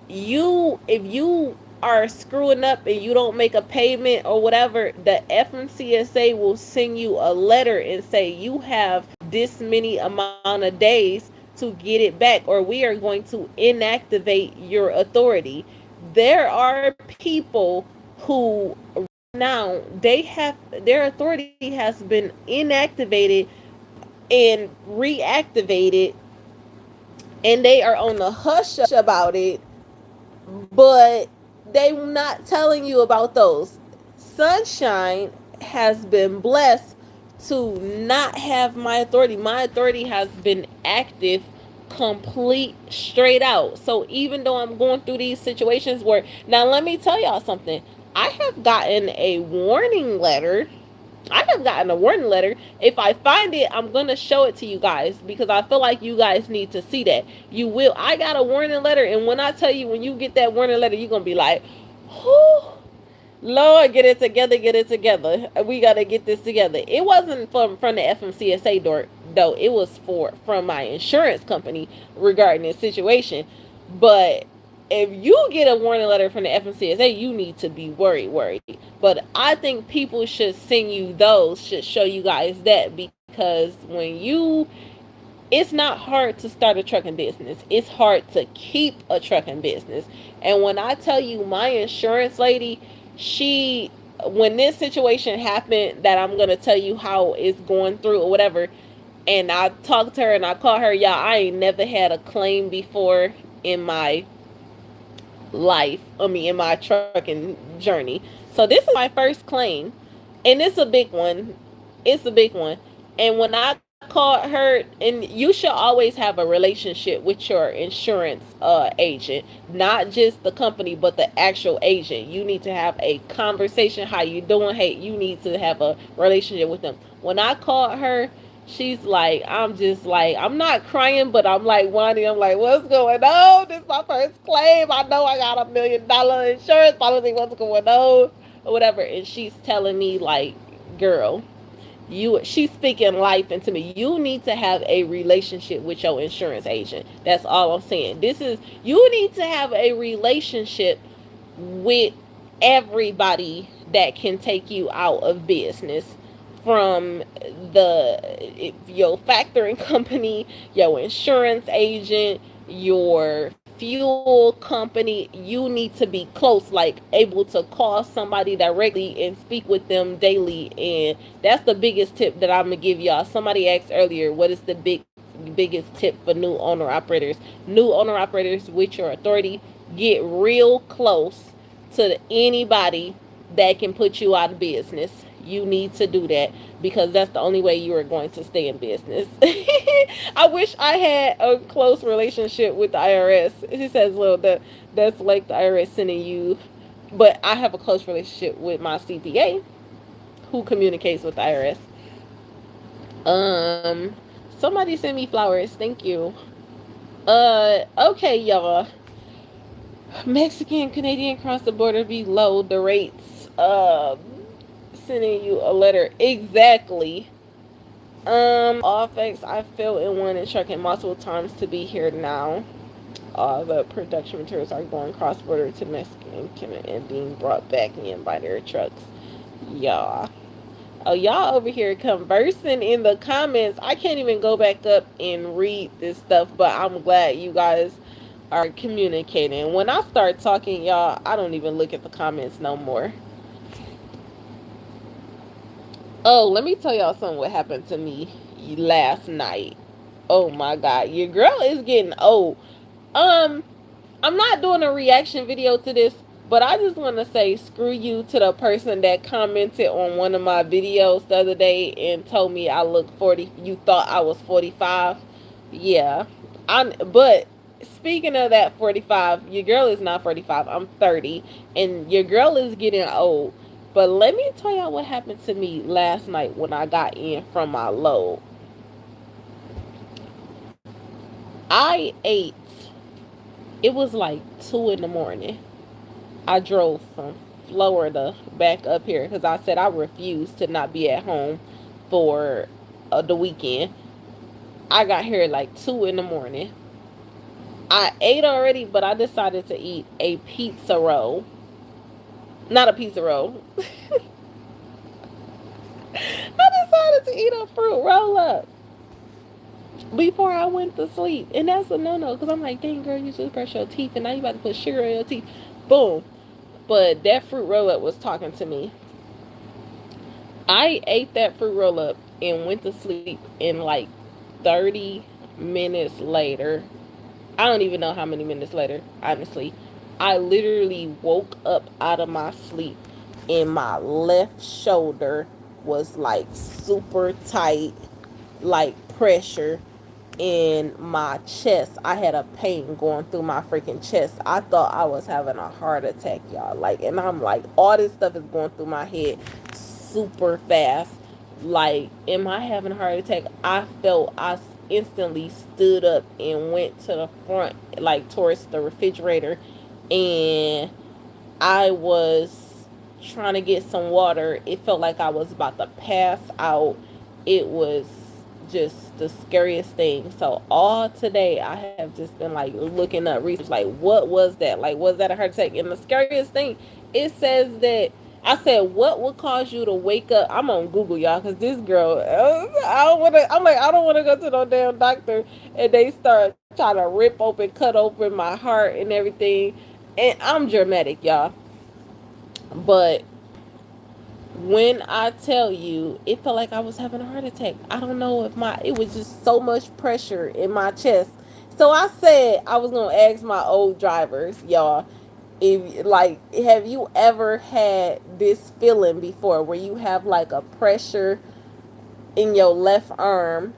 you if you are screwing up and you don't make a payment or whatever, the FMCSA will send you a letter and say you have this many amount of days to get it back, or we are going to inactivate your authority. There are people who now, they have their authority has been inactivated and reactivated, and they are on the hush about it, but they not telling you about those. Sunshine has been blessed to not have my authority. My authority has been active, complete, straight out. So even though I'm going through these situations where, now let me tell y'all something, I have gotten a warning letter. I have gotten a warning letter. If I find it, I'm going to show it to you guys because I feel like you guys need to see that. You will. I got a warning letter, and when I tell you, when you get that warning letter, you're going to be like, whew, Lord, get it together, get it together. We got to get this together. It wasn't from the FMCSA door, though. It was from my insurance company regarding this situation. But if you get a warning letter from the FMCSA, you need to be worried. But I think people should send you those, should show you guys that, because when you, it's not hard to start a trucking business. It's hard to keep a trucking business. And when I tell you, my insurance lady, she, when this situation happened that I'm going to tell you how it's going through or whatever, and I talked to her and I called her, y'all, I ain't never had a claim before in my life. I mean, in my trucking journey. So this is my first claim, and it's a big one. It's a big one. And when I called her, and you should always have a relationship with your insurance agent, not just the company, but the actual agent. You need to have a conversation. How you doing? Hey, you need to have a relationship with them. When I called her, she's like, I'm just like, I'm not crying, but I'm like whining. I'm like, what's going on? This is my first claim. I know I got $1 million insurance policy. What's going on? Or whatever. And she's telling me, like, girl, she's speaking life into me. You need to have a relationship with your insurance agent. That's all I'm saying. You need to have a relationship with everybody that can take you out of business, from your factoring company, your insurance agent, your fuel company. You need to be close, like able to call somebody directly and speak with them daily. And that's the biggest tip that I'm gonna give y'all. Somebody asked earlier, what is the biggest tip for new owner operators? New owner operators with your authority, get real close to anybody that can put you out of business. You need to do that, because that's the only way you are going to stay in business. I wish I had a close relationship with the IRS. He says, well, that's like the IRS sending you. But I have a close relationship with my CPA, who communicates with the IRS. Somebody send me flowers. Thank you. Okay, y'all. Mexican, Canadian cross the border be low. The rates. Sending you a letter. Exactly. All facts. I failed in one and trucking multiple times to be here now. All the production materials are going cross border to Mexican and being brought back in by their trucks. Y'all. Oh, y'all over here conversing in the comments. I can't even go back up and read this stuff, but I'm glad you guys are communicating. When I start talking, y'all, I don't even look at the comments no more. Oh, let me tell y'all something what happened to me last night. Oh my God, your girl is getting old. I'm not doing a reaction video to this, but I just want to say screw you to the person that commented on one of my videos the other day and told me I look 40. You thought I was 45. Yeah. But Speaking of that 45, your girl is not 45. I'm 30, and your girl is getting old. But let me tell y'all what happened to me last night when I got in from my load. I ate, it was like 2 in the morning. I drove from Florida back up here because I said I refused to not be at home for the weekend. I got here at like 2 in the morning. I ate already, but I decided to eat a pizza roll. Not a pizza roll. I decided to eat a fruit roll up before I went to sleep. And that's a no no because I'm like, dang, girl, you just brush your teeth and now you about to put sugar in your teeth. Boom. But that fruit roll up was talking to me. I ate that fruit roll up and went to sleep in like 30 minutes later. I don't even know how many minutes later, honestly. I literally woke up out of my sleep and my left shoulder was like super tight, like pressure in my chest. I had a pain going through my freaking chest. I thought I was having a heart attack, y'all. Like, and I'm like, all this stuff is going through my head super fast. Like, am I having a heart attack? I instantly stood up and went to the front, like towards the refrigerator, and I was trying to get some water. It felt like I was about to pass out. It was just the scariest thing. So all today I have just been like looking up research, like what was that? Like, was that a heart attack? And the scariest thing, it says that, I said, what would cause you to wake up? I'm on Google, y'all, because this girl, I don't want to. I'm like, I don't want to go to no damn doctor, and they start trying to rip open, cut open my heart and everything. And I'm dramatic, y'all. But when I tell you, it felt like I was having a heart attack. I don't know if it was just so much pressure in my chest. So I said I was gonna ask my old drivers, y'all, if like, have you ever had this feeling before where you have like a pressure in your left arm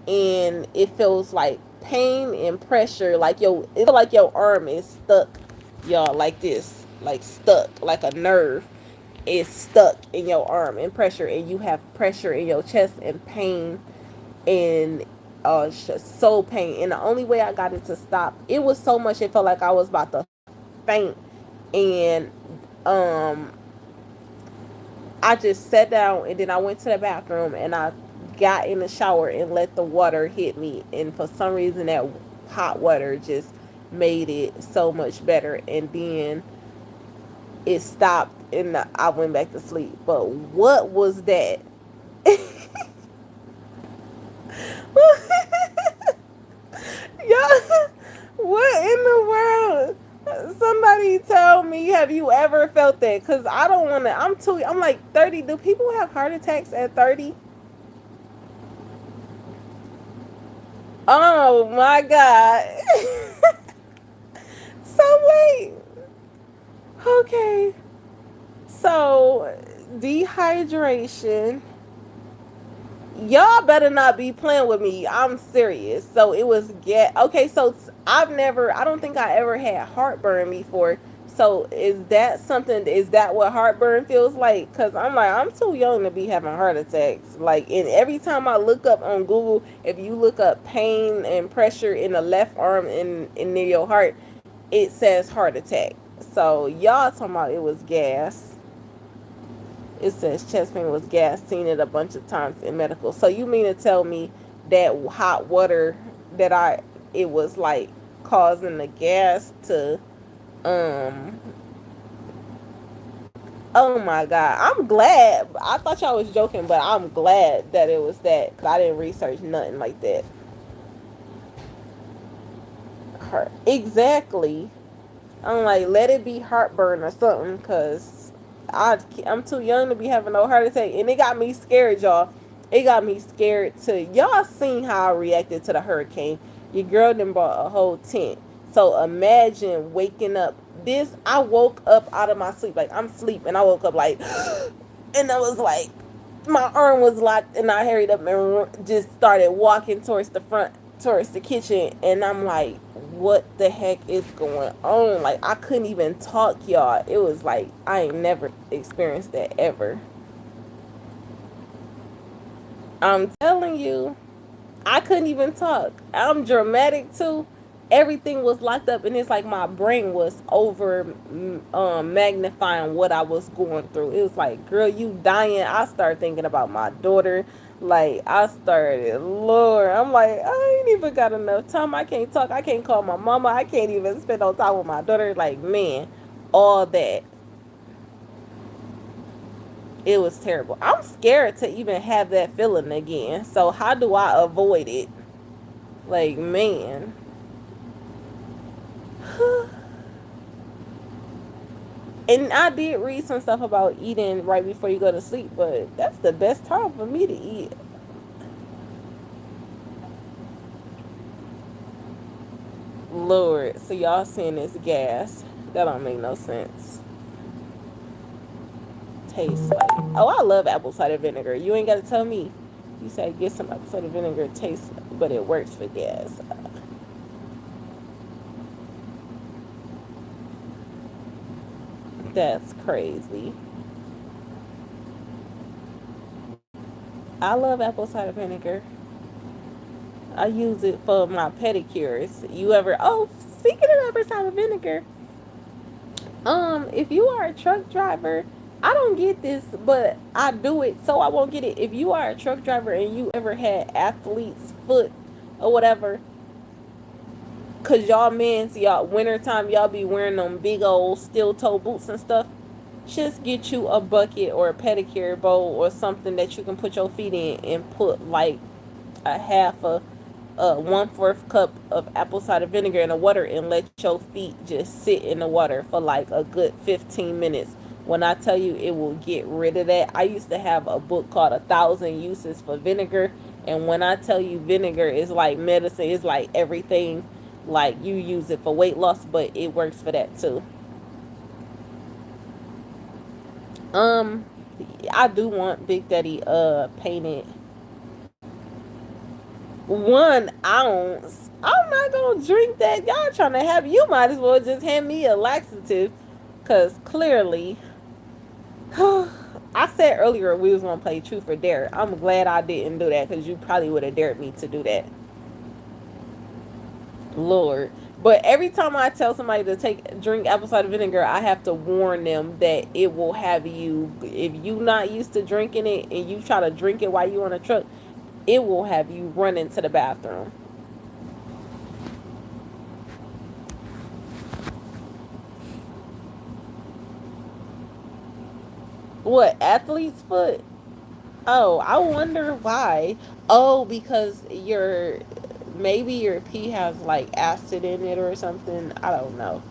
and it feels like pain and pressure, like it feel like your arm is stuck, y'all, like this, like stuck, like a nerve is stuck in your arm and pressure, and you have pressure in your chest and pain and soul pain. And the only way I got it to stop, it was so much, it felt like I was about to faint. And um I just sat down and then I went to the bathroom and I got in the shower and let the water hit me, and for some reason that hot water just made it so much better, and then it stopped and I went back to sleep. But what was that? Yeah, what in the world? Somebody tell me, have you ever felt that? Because I don't want to. I'm like 30. Do people have heart attacks at 30? Oh my God. So wait. Okay. So dehydration, y'all better not be playing with me. I'm serious. So it was okay. So I don't think I ever had heartburn before. So is that something? Is that what heartburn feels like? Cause I'm like, I'm too young to be having heart attacks. Like, and every time I look up on Google, if you look up pain and pressure in the left arm in near your heart, it says heart attack. So y'all talking about it was gas. It says chest pain was gas, seen it a bunch of times in medical. So you mean to tell me that hot water that it was like causing the gas to, um, oh my God. I'm glad. I thought y'all was joking, but I'm glad that it was that, because I didn't research nothing like that. Heart. Exactly. I'm like, let it be heartburn or something, because I'm too young to be having no heart attack. And it got me scared, y'all. It got me scared to, y'all seen how I reacted to the hurricane. Your girl done bought a whole tent. So imagine waking up. I woke up out of my sleep. Like, I'm asleep and I woke up like, and I was like, my arm was locked and I hurried up and just started walking towards the front, towards the kitchen. And I'm like, what the heck is going on? Like, I couldn't even talk, y'all. It was like I ain't never experienced that ever. I'm telling you, I couldn't even talk. I'm dramatic too. Everything was locked up, and it's like my brain was over magnifying what I was going through. It was like, girl, you dying. I started thinking about my daughter. Like, I started, Lord, I'm like, I ain't even got enough time. I can't talk. I can't call my mama. I can't even spend no time with my daughter. Like, man, all that. It was terrible. I'm scared to even have that feeling again. So how do I avoid it? Like, man. And I did read some stuff about eating right before you go to sleep, but that's the best time for me to eat. Lord, so y'all seeing this gas. That don't make no sense. Tastes like, oh, I love apple cider vinegar. You ain't got to tell me. You said get some apple cider vinegar. Tastes, but it works for gas. That's crazy. I love apple cider vinegar. I use it for my pedicures. You ever? Oh, speaking of apple cider vinegar, if you are a truck driver, I don't get this, but I do it so I won't get it. If you are a truck driver and you ever had athlete's foot or whatever, cause y'all men, y'all wintertime, y'all be wearing them big old steel toe boots and stuff. Just get you a bucket or a pedicure bowl or something that you can put your feet in and put like a half a 1/4 cup of apple cider vinegar in the water and let your feet just sit in the water for like a good 15 minutes. When I tell you it will get rid of that. I used to have a book called A 1,000 Uses for Vinegar. And when I tell you vinegar is like medicine, it's like everything. Like, you use it for weight loss, but it works for that too. Um, I do want Big Daddy painted 1 ounce. I'm not gonna drink that. Y'all trying to have, you might as well just hand me a laxative, cause clearly, I said earlier we was gonna play truth or dare. I'm glad I didn't do that, cause you probably would have dared me to do that. Lord. But every time I tell somebody to drink apple cider vinegar, I have to warn them that it will have you, if you not used to drinking it and you try to drink it while you on a truck, it will have you run into the bathroom. What, athlete's foot? Oh, I wonder why. Oh, because your, maybe your pee has like acid in it or something. I don't know.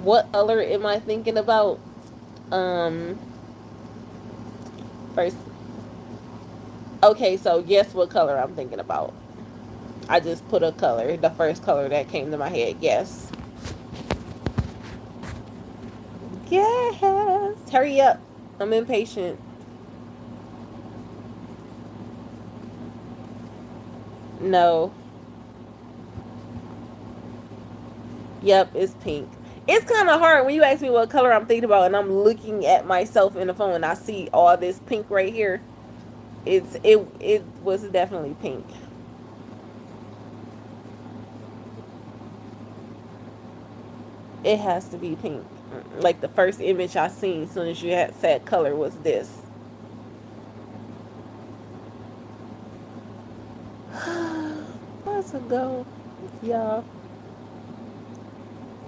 What color am I thinking about? Um, first, okay, so guess what color I'm thinking about. I just put a color, the first color that came to my head. Yes. Yes. Hurry up. I'm impatient. No. Yep, it's pink. It's kind of hard when you ask me what color I'm thinking about and I'm looking at myself in the phone and I see all this pink right here. It was definitely pink. It has to be pink. Like, the first image I seen as soon as you had said color was this. Let's go, y'all.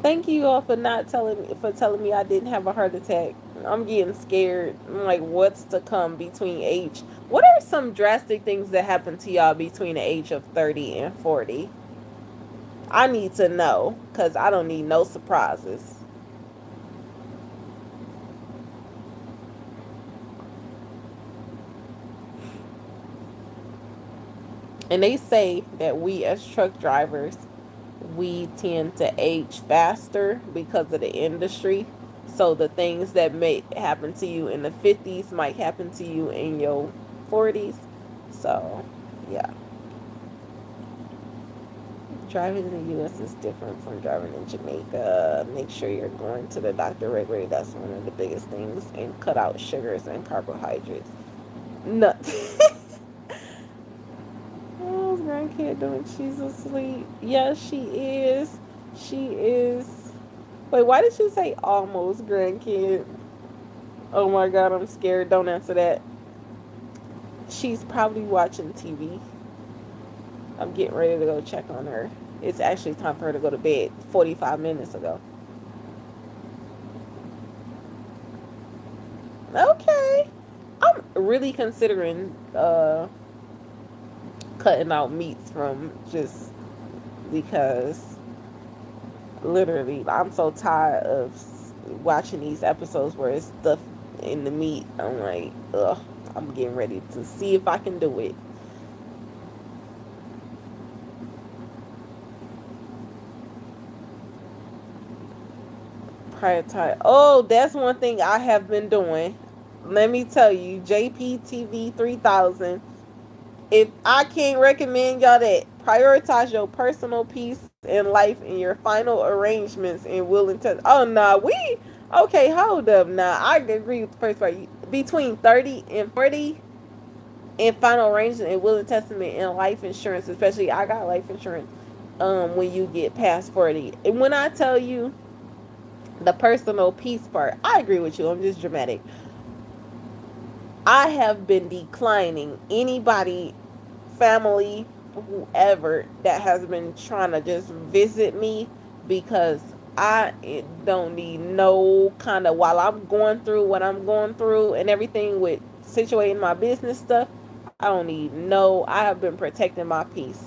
Thank you all for not telling me I didn't have a heart attack. I'm getting scared. I'm like, what's to come between age? What are some drastic things that happen to y'all between the age of 30 and 40? I need to know, because I don't need no surprises. And they say that we as truck drivers, we tend to age faster because of the industry. So the things that may happen to you in the 50s might happen to you in your 40s. So, yeah. Driving in the U.S. is different from driving in Jamaica. Make sure you're going to the doctor regularly. That's one of the biggest things. And cut out sugars and carbohydrates. No. Oh, grandkid doing she's asleep. Yes, she is. She is. Wait, why did you say almost grandkid? Oh my god, I'm scared. Don't answer that. She's probably watching TV. I'm getting ready to go check on her. It's actually time for her to go to bed 45 minutes ago. Okay. I'm really considering cutting out meats from just because literally I'm so tired of watching these episodes where it's stuff in the meat. I'm like, ugh, I'm getting ready to see if I can do it. Prioritize. Oh, that's one thing I have been doing. Let me tell you, JPTV 3000. If I can't recommend y'all that, prioritize your personal peace in life and your final arrangements and will and test. Oh, nah, okay, hold up. Nah, I agree with the first part. Between 30 and 40 in final arrangement and will and testament and life insurance, especially I got life insurance when you get past 40. And when I tell you the personal peace part, I agree with you. I'm just dramatic. I have been declining anybody, family, whoever that has been trying to just visit me because I don't need no kind of, while I'm going through what I'm going through and everything with situating my business stuff, I don't need no, I have been protecting my peace,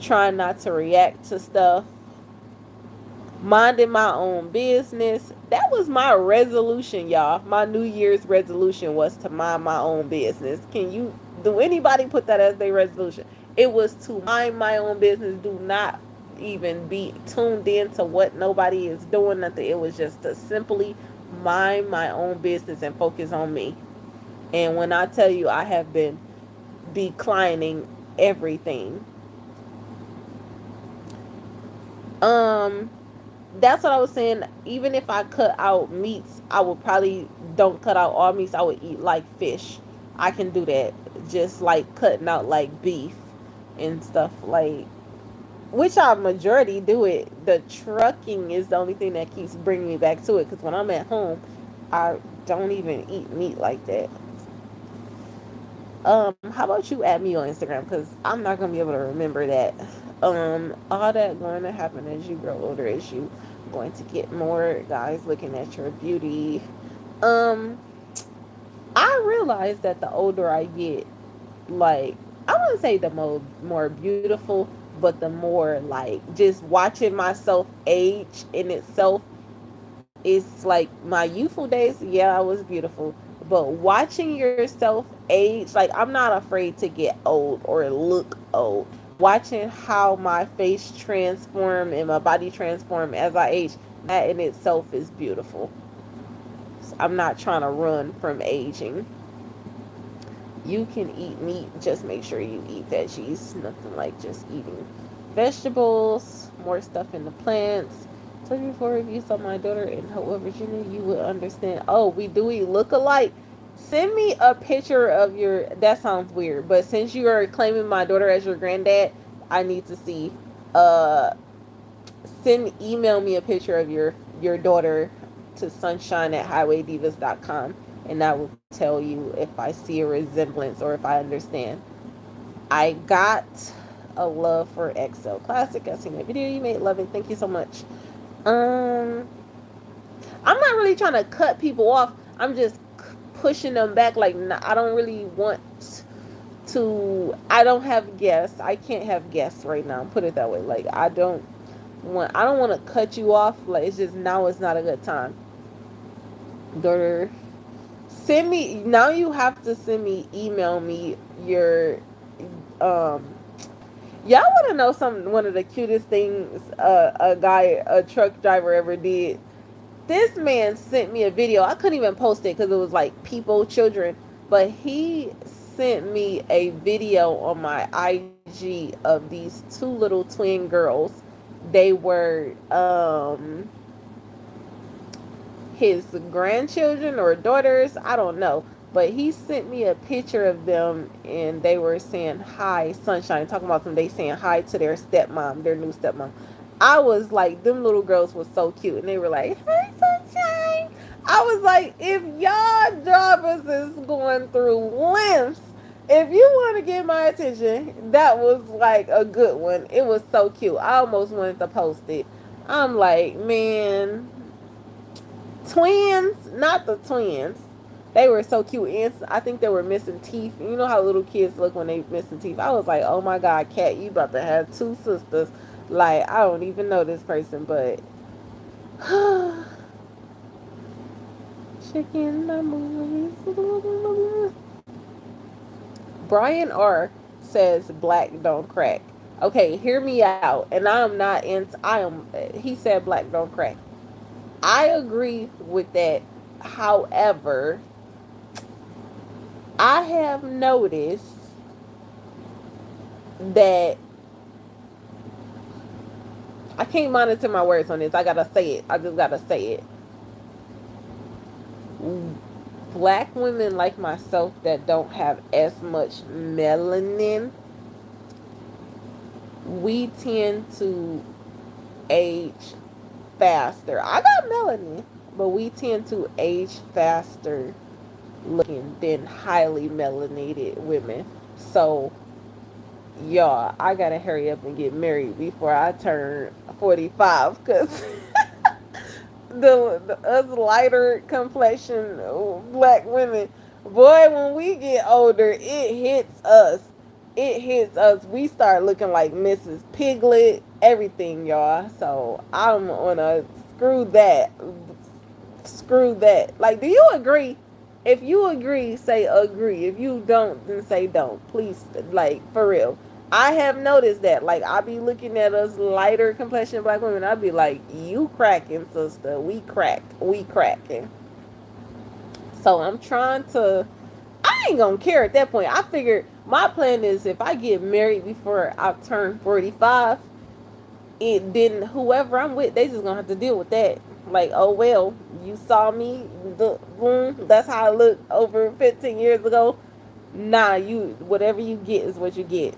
trying not to react to stuff, minding my own business. That was my resolution, y'all. My New Year's resolution was to mind my own business. Do anybody put that as their resolution? It was to mind my own business. Do not even be tuned in to what nobody is doing, nothing. It was just to simply mind my own business and focus on me. And when I tell you I have been declining everything, um that's what I was saying. Even if I cut out meats, I would probably don't cut out all meats. I would eat like fish. I can do that. Just like cutting out like beef and stuff like, which I majority do it. The trucking is the only thing that keeps bringing me back to it. Because when I'm at home, I don't even eat meat like that. How about you add me on Instagram? Because I'm not gonna be able to remember that. All that going to happen as you grow older, as you going to get more guys looking at your beauty. Um, I realize that the older I get, like I wouldn't say the more beautiful, but the more like just watching myself age in itself, it's like my youthful days, yeah, I was beautiful. But watching yourself age, like I'm not afraid to get old or look old. Watching how my face transform and my body transform as I age, that in itself is beautiful. So I'm not trying to run from aging. You can eat meat, just make sure you eat veggies. Nothing like just eating vegetables, more stuff in the plants. Told you before, if you saw my daughter in Hopewell, Virginia, you would understand. Oh, we look alike. Send me a picture of your, that sounds weird, but since you are claiming my daughter as your granddad, I need to see. Uh email me a picture of your daughter to sunshine at highwaydivas.com, and I will tell you if I see a resemblance or if I understand. I got a love for XL Classic. I seen that video you made. Love it. Thank you so much. um I'm not really trying to cut people off. I'm just pushing them back. Like, I don't really want to. I don't have guests. I can't have guests right now. Put it that way. Like, I don't want to cut you off. Like, it's just now is not a good time. Daughter, send me now. You have to email me your um. Y'all want to know one of the cutest things a truck driver ever did? This man sent me a video. I couldn't even post it because it was like people, children, but he sent me a video on my IG IG of these two little twin girls. They were his grandchildren or daughters, I don't know. But he sent me a picture of them and they were saying hi, sunshine, talking about them. They saying hi to their stepmom, their new stepmom. I was like, them little girls was so cute. And they were like, hi, sunshine. I was like, if y'all jobbers is going through lengths, if you want to get my attention, that was like a good one. It was so cute. I almost wanted to post it. I'm like, man, twins, not the twins. They were so cute, and I think they were missing teeth. You know how little kids look when they missing teeth. I was like, oh my god, Kat, you about to have two sisters. Like, I don't even know this person, but chicken numbers. Brian R says black don't crack. Okay, hear me out. And I am not in. I am. He said black don't crack. I agree with that. However, I have noticed that I can't monitor my words on this. I gotta say it. I just gotta say it. Black women like myself that don't have as much melanin, we tend to age faster. I got melanin, but we tend to age faster looking than highly melanated women. So, y'all, I gotta hurry up and get married before I turn 45 because the us lighter complexion black women, boy, when we get older, it hits us. It hits us. We start looking like Mrs. Piglet, everything, y'all. So I'm gonna screw that. Screw that. Like, do you agree? If you agree, say agree. If you don't, then say don't. Please, like, for real. I have noticed that. Like, I be looking at us lighter complexion black women. I be like, you cracking, sister. We cracked. We cracking. So I'm trying to. I ain't gonna care at that point. I figured my plan is if I get married before I turn 45, it then whoever I'm with, they just gonna have to deal with that. Like, oh well, you saw me, boom. That's how I looked over 15 years ago. Nah, you whatever you get is what you get.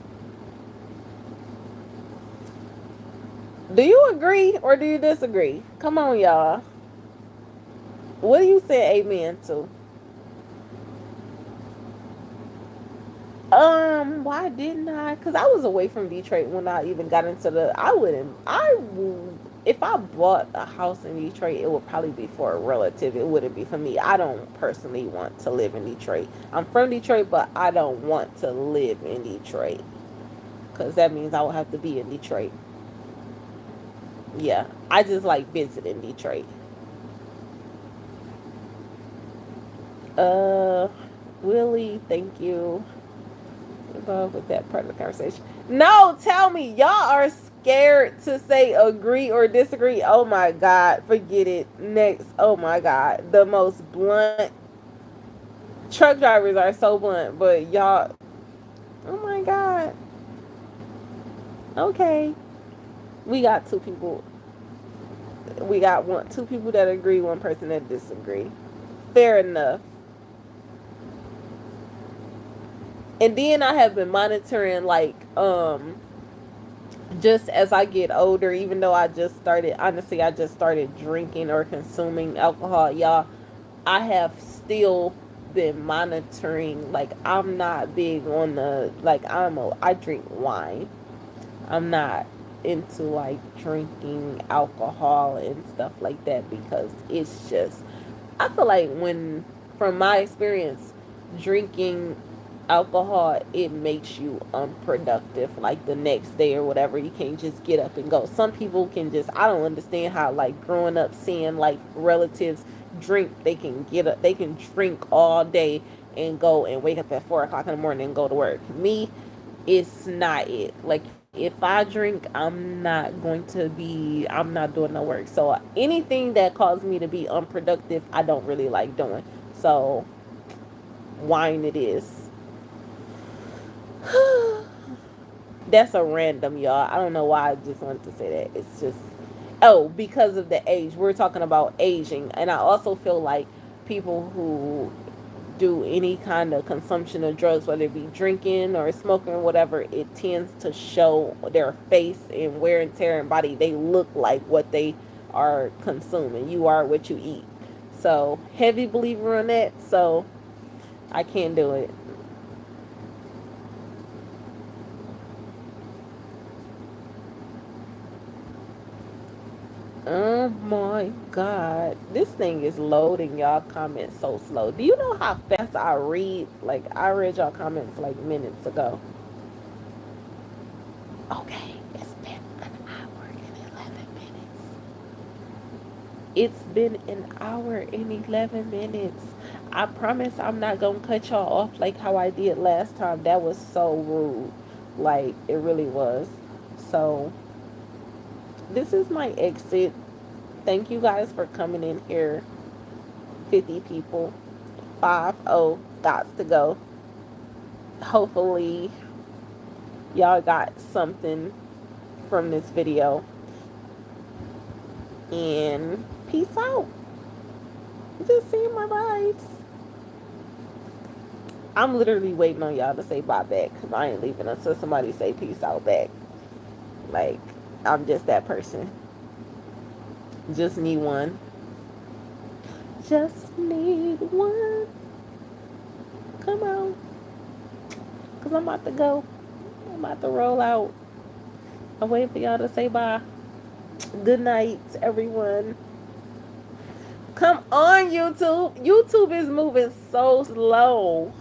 Do you agree or do you disagree? Come on, y'all. What do you say amen to? Why didn't I? Cause I was away from Detroit when I even got into the. I wouldn't. If I bought a house in Detroit, it would probably be for a relative. It wouldn't be for me. I don't personally want to live in Detroit. I'm from Detroit, but I don't want to live in Detroit. Cause that means I will have to be in Detroit. Yeah, I just like visiting Detroit. Uh, Willie, thank you. Involved with that part of the conversation. No, tell me, y'all are scared to say agree or disagree. Oh my god, forget it. Next, oh my god, the most blunt truck drivers are so blunt, but y'all, oh my god. Okay, we got two people. We got two people that agree, one person that disagree. Fair enough. And then I have been monitoring like just as I get older, even though I just started, honestly, I just started drinking or consuming alcohol, y'all, I have still been monitoring. Like, I'm not big on I drink wine. I'm not into like drinking alcohol and stuff like that because it's just, I feel like from my experience, drinking alcohol, it makes you unproductive like the next day or whatever. You can't just get up and go. Some people can just, I don't understand how, like, growing up seeing like relatives drink, they can get up, they can drink all day and go and wake up at 4 o'clock in the morning and go to work. Me, it's not it. Like, if I drink, I'm not doing no work. So anything that causes me to be unproductive, I don't really like doing. So wine it is. That's a random, y'all. I don't know why I just wanted to say that. It's just, oh, because of the age. We're talking about aging. And I also feel like people who do any kind of consumption of drugs, whether it be drinking or smoking or whatever, it tends to show their face and wear and tear and body. They look like what they are consuming. You are what you eat. So, heavy believer on that. So, I can't do it. Oh my god. This thing is loading y'all comments so slow. Do you know how fast I read? Like, I read y'all comments like minutes ago. Okay, it's been an hour and 11 minutes. It's been an hour and 11 minutes. I promise I'm not gonna cut y'all off like how I did last time. That was so rude. Like, it really was. So, this is my exit. Thank you guys for coming in here. 50 people. 50 dots to go. Hopefully, y'all got something from this video. And peace out. Just seeing my vibes. I'm literally waiting on y'all to say bye back because I ain't leaving until somebody say peace out back. Like, I'm just that person. Just need one. Just need one. Come on. Because I'm about to go. I'm about to roll out. I'm waiting for y'all to say bye. Good night, everyone. Come on, YouTube. YouTube is moving so slow.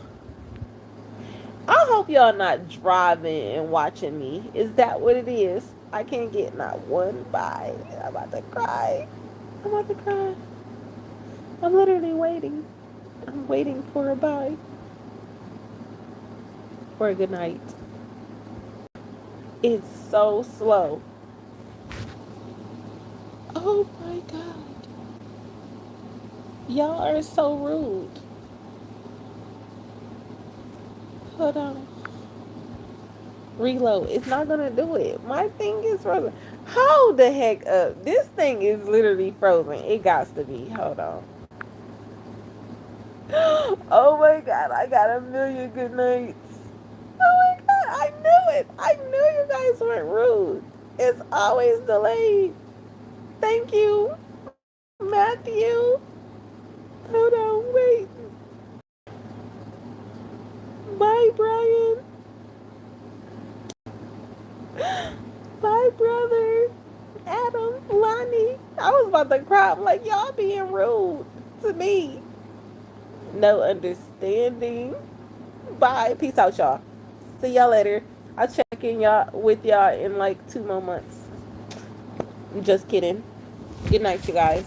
I hope y'all not driving and watching me. Is that what it is? I can't get not one bye. I'm about to cry. I'm about to cry. I'm literally waiting. I'm waiting for a bye. For a good night. It's so slow. Oh my god. Y'all are so rude. Hold on. Reload. It's not gonna do it. My thing is frozen. Hold the heck up. This thing is literally frozen. It got to be. Hold on. Oh my god, I got a million good nights. Oh my god, I knew it. I knew you guys weren't rude. It's always delayed. Thank you, Matthew. Hold on, wait. Bye, Brian. Bye, brother. Adam, Lonnie. I was about to cry. I'm like, y'all being rude to me. No understanding. Bye. Peace out, y'all. See y'all later. I'll check in y'all with y'all in like 2 more months. I'm just kidding. Good night, you guys.